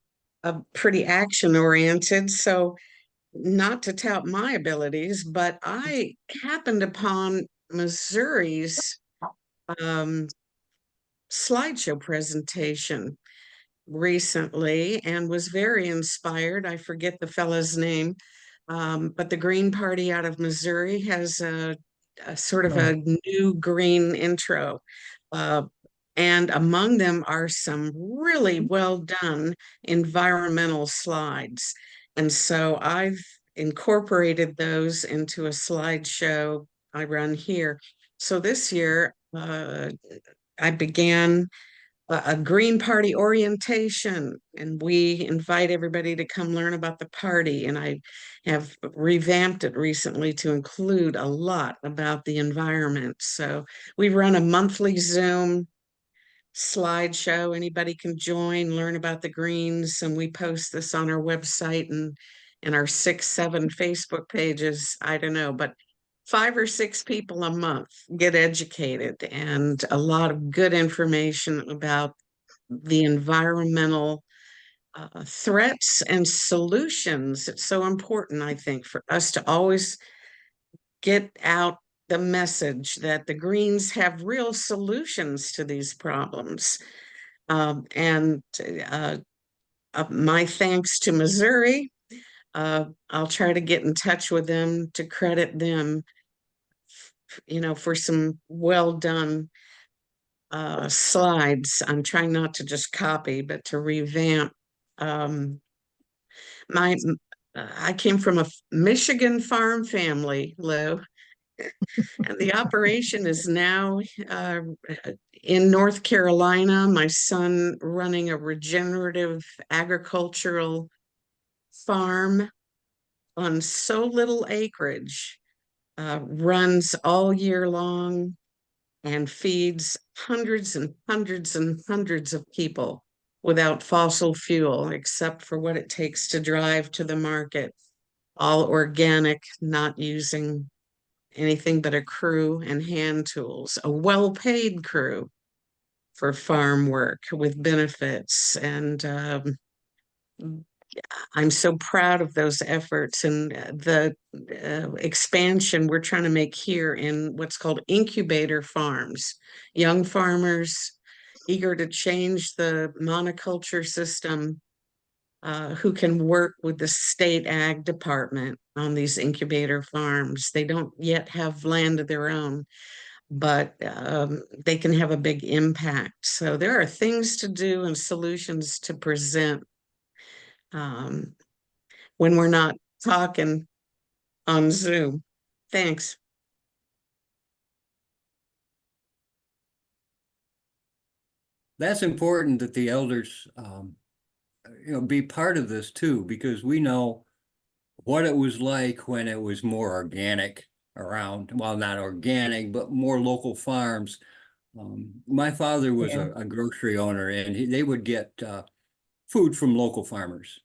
pretty action oriented. So, not to tout my abilities, but I happened upon Missouri's slideshow presentation recently and was very inspired. I forget the fellow's name, but the Green Party out of Missouri has a sort of a new green intro. And among them are some really well done environmental slides. And so I've incorporated those into a slideshow I run here. So this year, I began a Green Party orientation, and we invite everybody to come learn about the party. And I have revamped it recently to include a lot about the environment. So we run a monthly Zoom slideshow. Anybody can join, learn about the greens, and we post this on our website and our 6, 7 Facebook pages. I don't know, but 5 or 6 people a month get educated, and a lot of good information about the environmental threats and solutions. It's so important, I think, for us to always get out the message that the Greens have real solutions to these problems. And my thanks to Missouri. I'll try to get in touch with them to credit them, for some well done slides. I'm trying not to just copy, but to revamp. I came from a Michigan farm family, Lou, and the operation is now in North Carolina. My son running a regenerative agricultural farm on so little acreage, runs all year long and feeds hundreds and hundreds and hundreds of people without fossil fuel, except for what it takes to drive to the market. All organic, not using anything but a crew and hand tools, a well-paid crew for farm work with benefits. And I'm so proud of those efforts and the expansion we're trying to make here in what's called incubator farms. Young farmers eager to change the monoculture system, who can work with the state ag department on these incubator farms. They don't yet have land of their own, but they can have a big impact. So there are things to do and solutions to present. when we're not talking on Zoom. Thanks. That's important that the elders, be part of this too, because we know what it was like when it was more organic around, well, not organic, but more local farms. My father was Yeah. a grocery owner, and they would get food from local farmers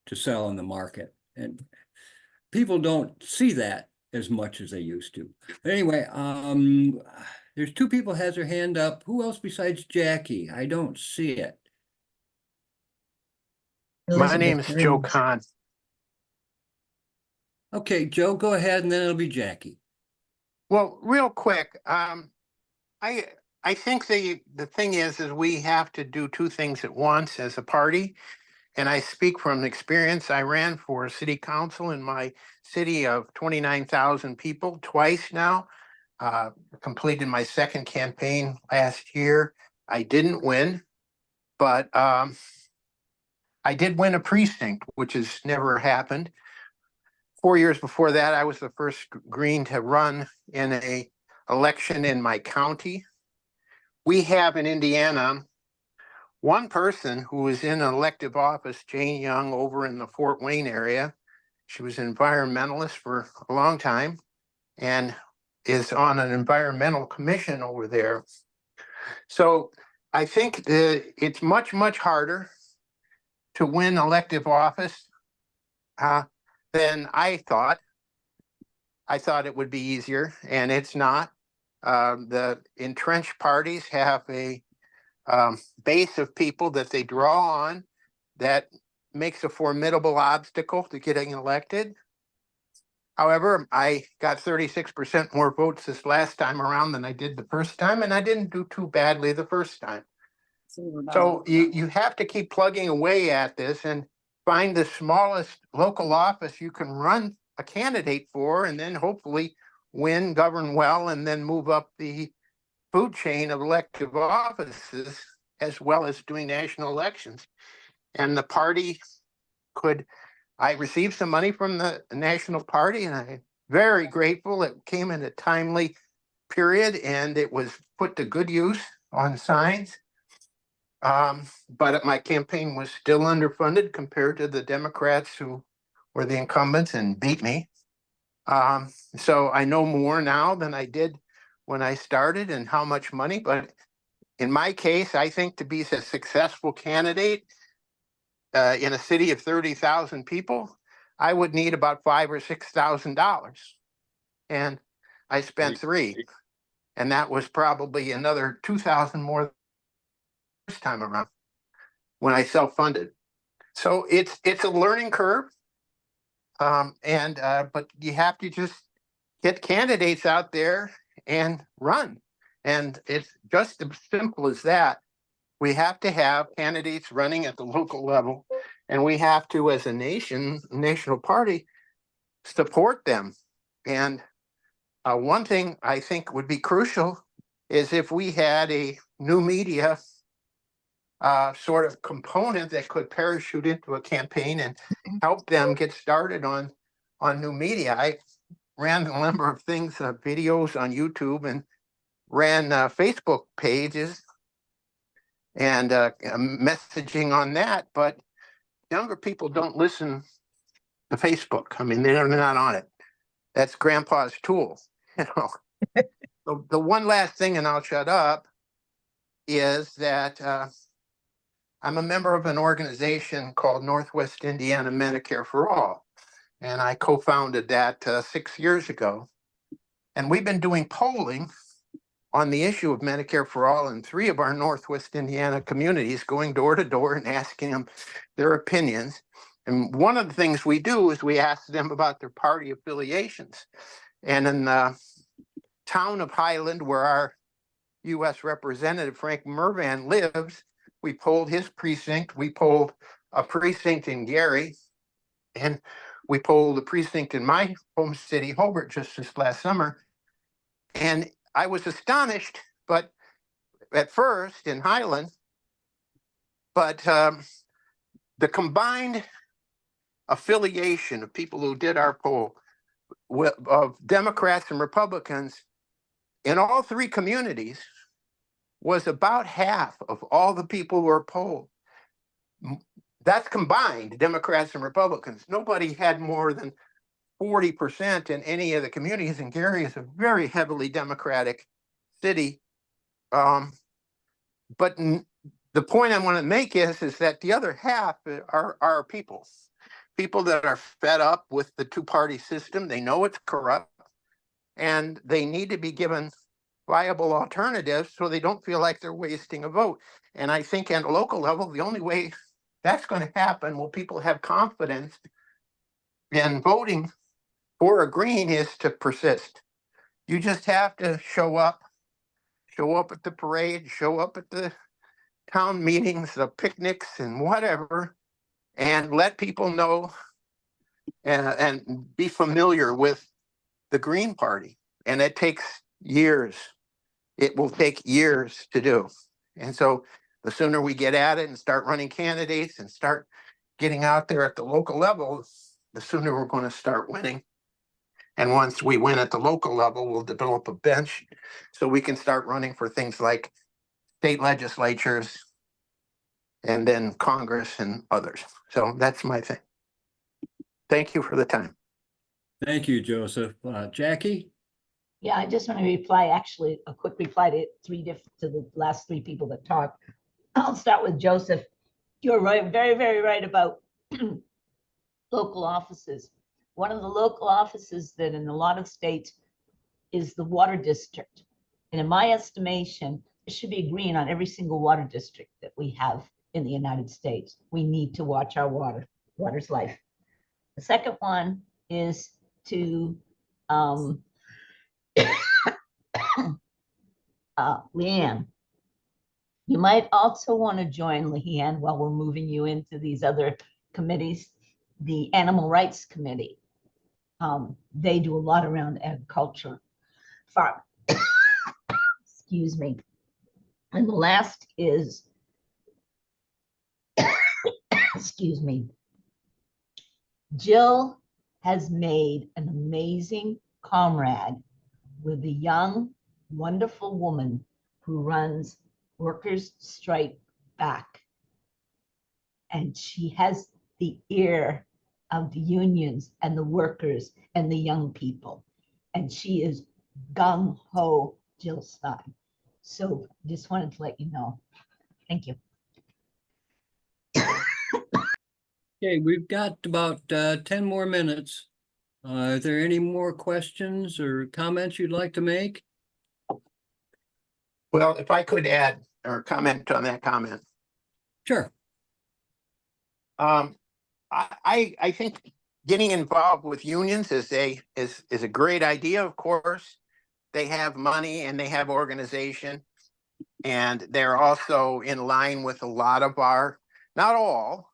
to sell in the market. And people don't see that as much as they used to. But anyway, there's two people has their hand up. Who else besides Jackie? I don't see it. My Elizabeth name is Joe Green. Kahn. Okay, Joe, go ahead, and then it'll be Jackie. Well, real quick, I think the thing is we have to do two things at once as a party. And I speak from experience. I ran for city council in my city of 29,000 people twice now. Completed my second campaign last year. I didn't win, but I did win a precinct, which has never happened. 4 years before that, I was the first Green to run in a election in my county. We have in Indiana one person who was in an elective office, Jane Young, over in the Fort Wayne area. She was an environmentalist for a long time and is on an environmental commission over there. So I think it's much, much harder to win elective office than I thought. I thought it would be easier, and it's not. The entrenched parties have a base of people that they draw on that makes a formidable obstacle to getting elected. However, I got 36% more votes this last time around than I did the first time, and I didn't do too badly the first time. So you have to keep plugging away at this and find the smallest local office you can run a candidate for, and then hopefully win, govern well, and then move up the food chain of elective offices, as well as doing national elections. And the party I received some money from the national party, and I'm very grateful. It came in a timely period, and it was put to good use on signs. But my campaign was still underfunded compared to the Democrats who were the incumbents and beat me. So I know more now than I did when I started and how much money, but in my case, I think to be a successful candidate in a city of 30,000 people, I would need about $5,000 or $6,000. And I spent $3,000, and that was probably another $2,000 more this time around when I self-funded. So it's a learning curve. But you have to just get candidates out there and run. And it's just as simple as that. We have to have candidates running at the local level, and we have to, as a national party, support them. And one thing I think would be crucial is if we had a new media sort of component that could parachute into a campaign and help them get started on new media. I ran a number of things, videos on YouTube, and ran Facebook pages and messaging on that. But younger people don't listen to Facebook. I mean, they're not on it. That's grandpa's tool, you know. So the one last thing, and I'll shut up, is that I'm a member of an organization called Northwest Indiana Medicare for All. And I co-founded that 6 years ago. And we've been doing polling on the issue of Medicare for All in 3 of our Northwest Indiana communities, going door to door and asking them their opinions. And one of the things we do is we ask them about their party affiliations. And in the town of Highland, where our U.S. Representative Frank Mervan lives, we polled his precinct. We polled a precinct in Gary, and we polled the precinct in my home city, Hobart, just this last summer. And I was astonished, but at first in Highland, but the combined affiliation of people who did our poll of Democrats and Republicans in all three communities was about half of all the people who were polled. That's combined, Democrats and Republicans. Nobody had more than 40% in any of the communities, and Gary is a very heavily Democratic city. But the point I want to make is that the other half are people that are fed up with the two-party system. They know it's corrupt, and they need to be given viable alternatives so they don't feel like they're wasting a vote. And I think at a local level, the only way that's going to happen will people have confidence in voting for a green is to persist. You just have to show up at the parade, show up at the town meetings, the picnics and whatever, and let people know and be familiar with the Green Party. And it takes years. It will take years to do. And so the sooner we get at it and start running candidates and start getting out there at the local level, the sooner we're going to start winning. And once we win at the local level, we'll develop a bench so we can start running for things like state legislatures and then Congress and others. So that's my thing. Thank you for the time. Thank you, Joseph. Jackie? Yeah, I just want to reply, actually, a quick reply to the last three people that talked. I'll start with Joseph. You're right, very, very right about local offices. One of the local offices that in a lot of states is the water district. And in my estimation, there should be green on every single water district that we have in the United States. We need to watch our water. Water's life. The second one is to Leanne. You might also want to join, Leanne, while we're moving you into these other committees, the Animal Rights Committee. They do a lot around agriculture, farm. Excuse me. And the last is, excuse me, Jill has made an amazing comrade with a young, wonderful woman who runs Workers Strike Back. And she has the ear of the unions and the workers and the young people. And she is gung-ho Jill Stein. So just wanted to let you know. Thank you. Okay, we've got about 10 more minutes. Are there any more questions or comments you'd like to make? Well, if I could add or comment on that comment. Sure. I think getting involved with unions is a great idea, of course. They have money and they have organization, and they're also in line with a lot of our, not all,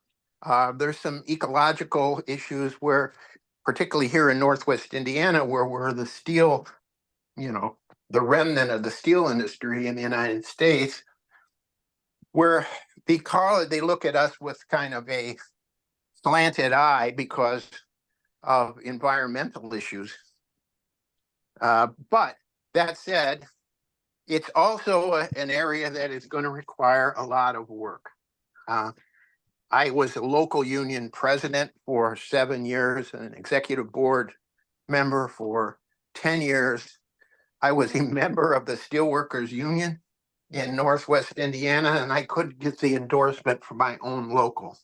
there's some ecological issues where, particularly here in Northwest Indiana, where we're the steel, the remnant of the steel industry in the United States, where because they look at us with kind of a slanted eye because of environmental issues. But that said, it's also an area that is going to require a lot of work. I was a local union president for 7 years and an executive board member for 10 years. I was a member of the Steelworkers Union in Northwest Indiana, and I couldn't get the endorsement for my own local.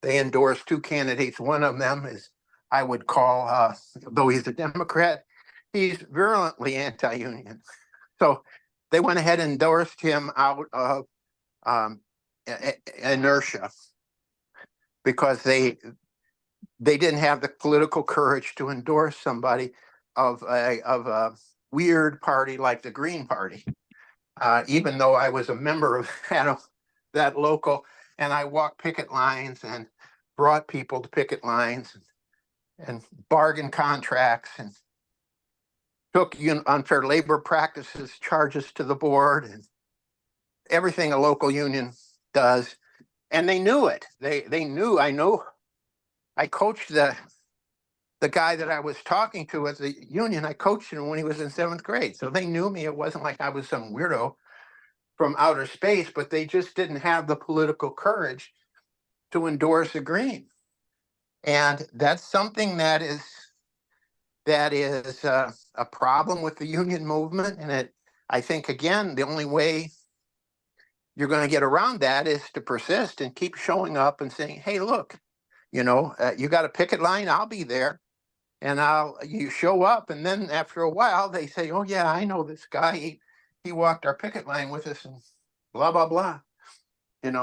They endorsed two candidates. One of them is, I would call, though he's a Democrat, he's virulently anti-union. So they went ahead and endorsed him out of inertia because they didn't have the political courage to endorse somebody of a weird party like the Green Party. Even though I was a member of that local, and I walked picket lines and brought people to picket lines and bargain contracts and took unfair labor practices charges to the board and everything a local union does. And they knew it. They knew, I I coached the guy that I was talking to at the union. I coached him when he was in 7th grade. So they knew me. It wasn't like I was some weirdo from outer space, but they just didn't have the political courage to endorse the green. And that's something that is a problem with the union movement. And I think, again, the only way you're going to get around that is to persist and keep showing up and saying, hey, look, you got a picket line, I'll be there. And you show up, and then after a while they say, oh yeah, I know this guy. He walked our picket line with us and blah, blah, blah.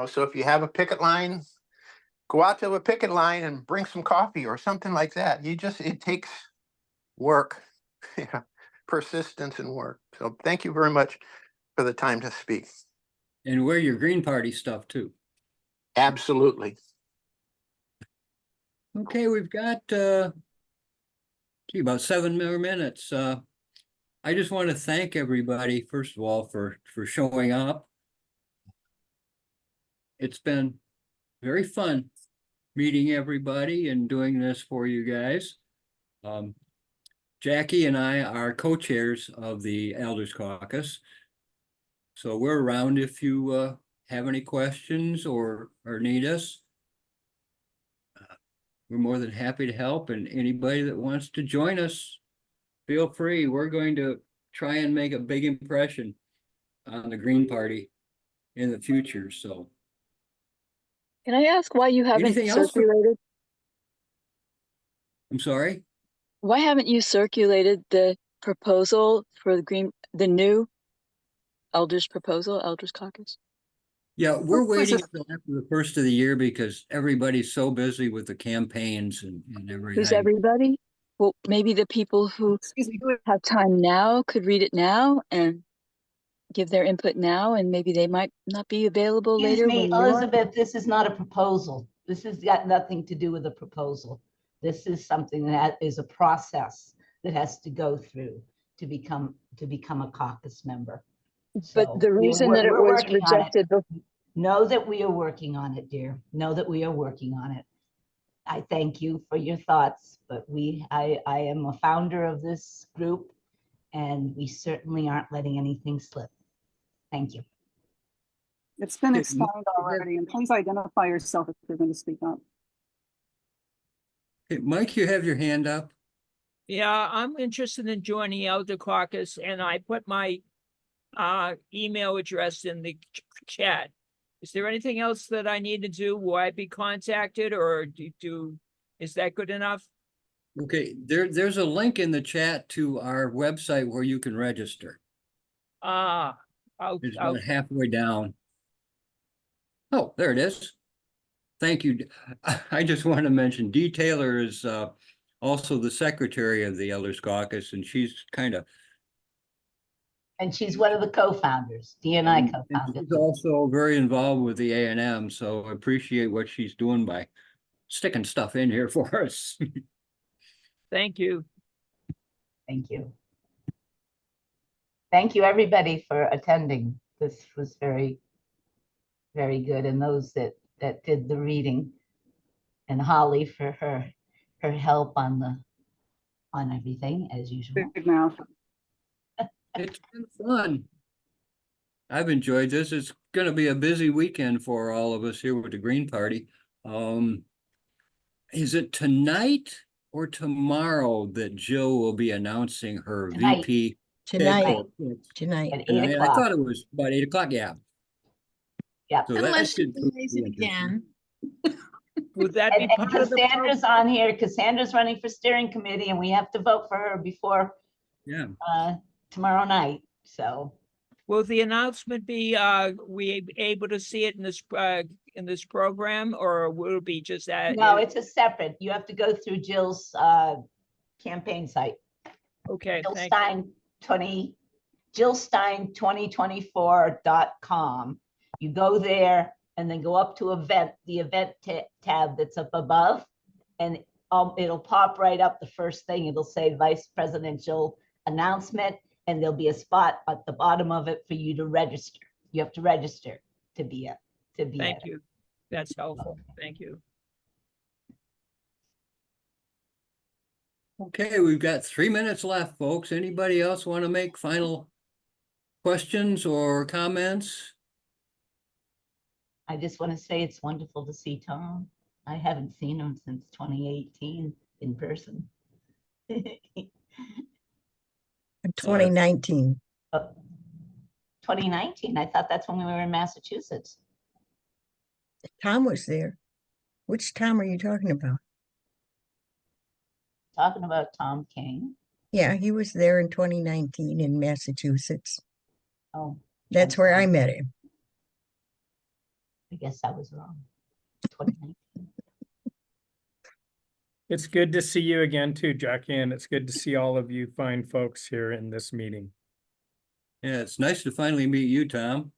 So if you have a picket line, go out to a picket line and bring some coffee or something like that. It takes work, yeah, persistence and work. So thank you very much for the time to speak. And wear your Green Party stuff too. Absolutely. Okay, we've got about 7 more minutes. I just want to thank everybody, first of all, for showing up. It's been very fun meeting everybody and doing this for you guys. Jackie and I are co-chairs of the Elders Caucus. So we're around if you have any questions or need us. We're more than happy to help, and anybody that wants to join us, feel free. We're going to try and make a big impression on the Green Party in the future. So Can I ask why you haven't anything else? circulated? I'm sorry? Why haven't you circulated the proposal for the new Elders proposal, Elders Caucus? Yeah, we're What was waiting it? until after the first of the year because everybody's so busy with the campaigns and everything. Who's everybody? Well, maybe the people who Excuse me. have time now could read it now and give their input now, and maybe they might not be available Excuse later me, when you are. Elizabeth, this is not a proposal. This has got nothing to do with a proposal. This is something that is a process that has to go through to become a caucus member. But So the reason that it we're was working on it. rejected, Know that we are working on it, dear. Know that we are working on it. I thank you for your thoughts, but I am a founder of this group, and we certainly aren't letting anything slip. Thank you. It's been Okay, explained already, and please identify yourself if you're going to speak up. Hey, Mike, you have your hand up. Yeah, I'm interested in joining Elder Caucus, and I put my email address in the chat. Is there anything else that I need to do? Will I be contacted, or is that good enough? Okay, there's a link in the chat to our website where you can register. It's about halfway down. Oh, there it is. Thank you. I just want to mention Dee Taylor is also the secretary of the Elders Caucus, and she's kind of. And she's one of the co-founders, D&I co-founders. She's also very involved with the A&M, so I appreciate what she's doing by sticking stuff in here for us. Thank you. Thank you. Thank you, everybody, for attending. This was very, very good. And those that did the reading, and Holly for her help on everything as usual. Big mouth. It's been fun. I've enjoyed this. It's going to be a busy weekend for all of us here with the Green Party. Is it tonight or tomorrow that Jill will be announcing her Tonight. VP? Tonight, pick? tonight. At 8 Tonight? I o'clock. thought it was about 8 o'clock. Yeah. Yeah. So that Unless she should delays be it interesting. again. Would that be And part of the Cassandra's on here. Cassandra's running for steering committee, and we have to vote for her before Yeah. tomorrow night. So Will the announcement be we able to see it in this program, or will it be just that? no, it's a separate. You have to go through Jill's campaign site. Okay, Jill thank you. Stein 20Jillstein2024.com. You go there and then go up to the event tab that's up above, and it'll pop right up. The first thing it'll say vice presidential announcement, and there'll be a spot at the bottom of it for you to register. You have to register to be Thank you. That's helpful. Thank you. Okay, we've got 3 minutes left, folks. Anybody else want to make final questions or comments? I just want to say it's wonderful to see Tom. I haven't seen him since 2018 in person. 2019. 2019, I thought that's when we were in Massachusetts. Tom was there. Which Tom are you talking about? Talking about Tom King. Yeah, he was there in 2019 in Massachusetts. Oh, That's I'm where I sorry. met him. I guess I was wrong. 2019. It's good to see you again too, Jackie, and it's good to see all of you fine folks here in this meeting. Yeah, it's nice to finally meet you, Tom.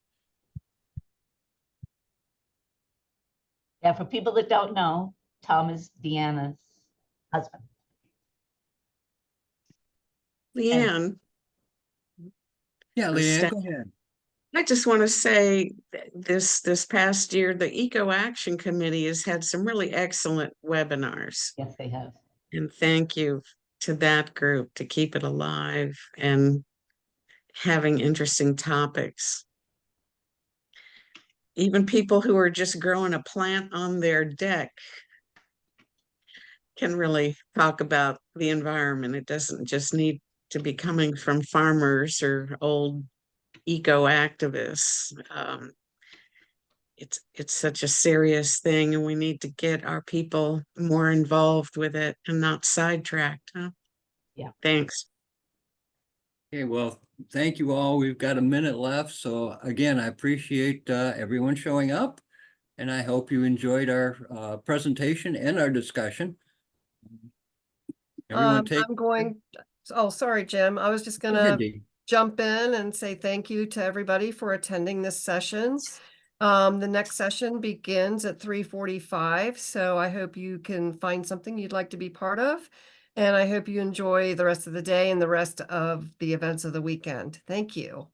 Yeah, for people that don't know, Tom is Deanna's husband. Leanne, Yeah, Or Leanne, Steph. go ahead. I just want to say this past year, the Eco Action Committee has had some really excellent webinars. Yes, they have. And thank you to that group to keep it alive and having interesting topics. Even people who are just growing a plant on their deck can really talk about the environment. It doesn't just need to be coming from farmers or old eco activists. It's such a serious thing, and we need to get our people more involved with it and not sidetracked. Huh? Yeah. Thanks. Okay, well, thank you all. We've got a minute left. So again, I appreciate everyone showing up. And I hope you enjoyed our presentation and our discussion. Everyone take. I'm going, oh, sorry, Jim. I was just Go ahead, gonna Dee. jump in and say thank you to everybody for attending this session. The next session begins at 3:45, so I hope you can find something you'd like to be part of. And I hope you enjoy the rest of the day and the rest of the events of the weekend. Thank you.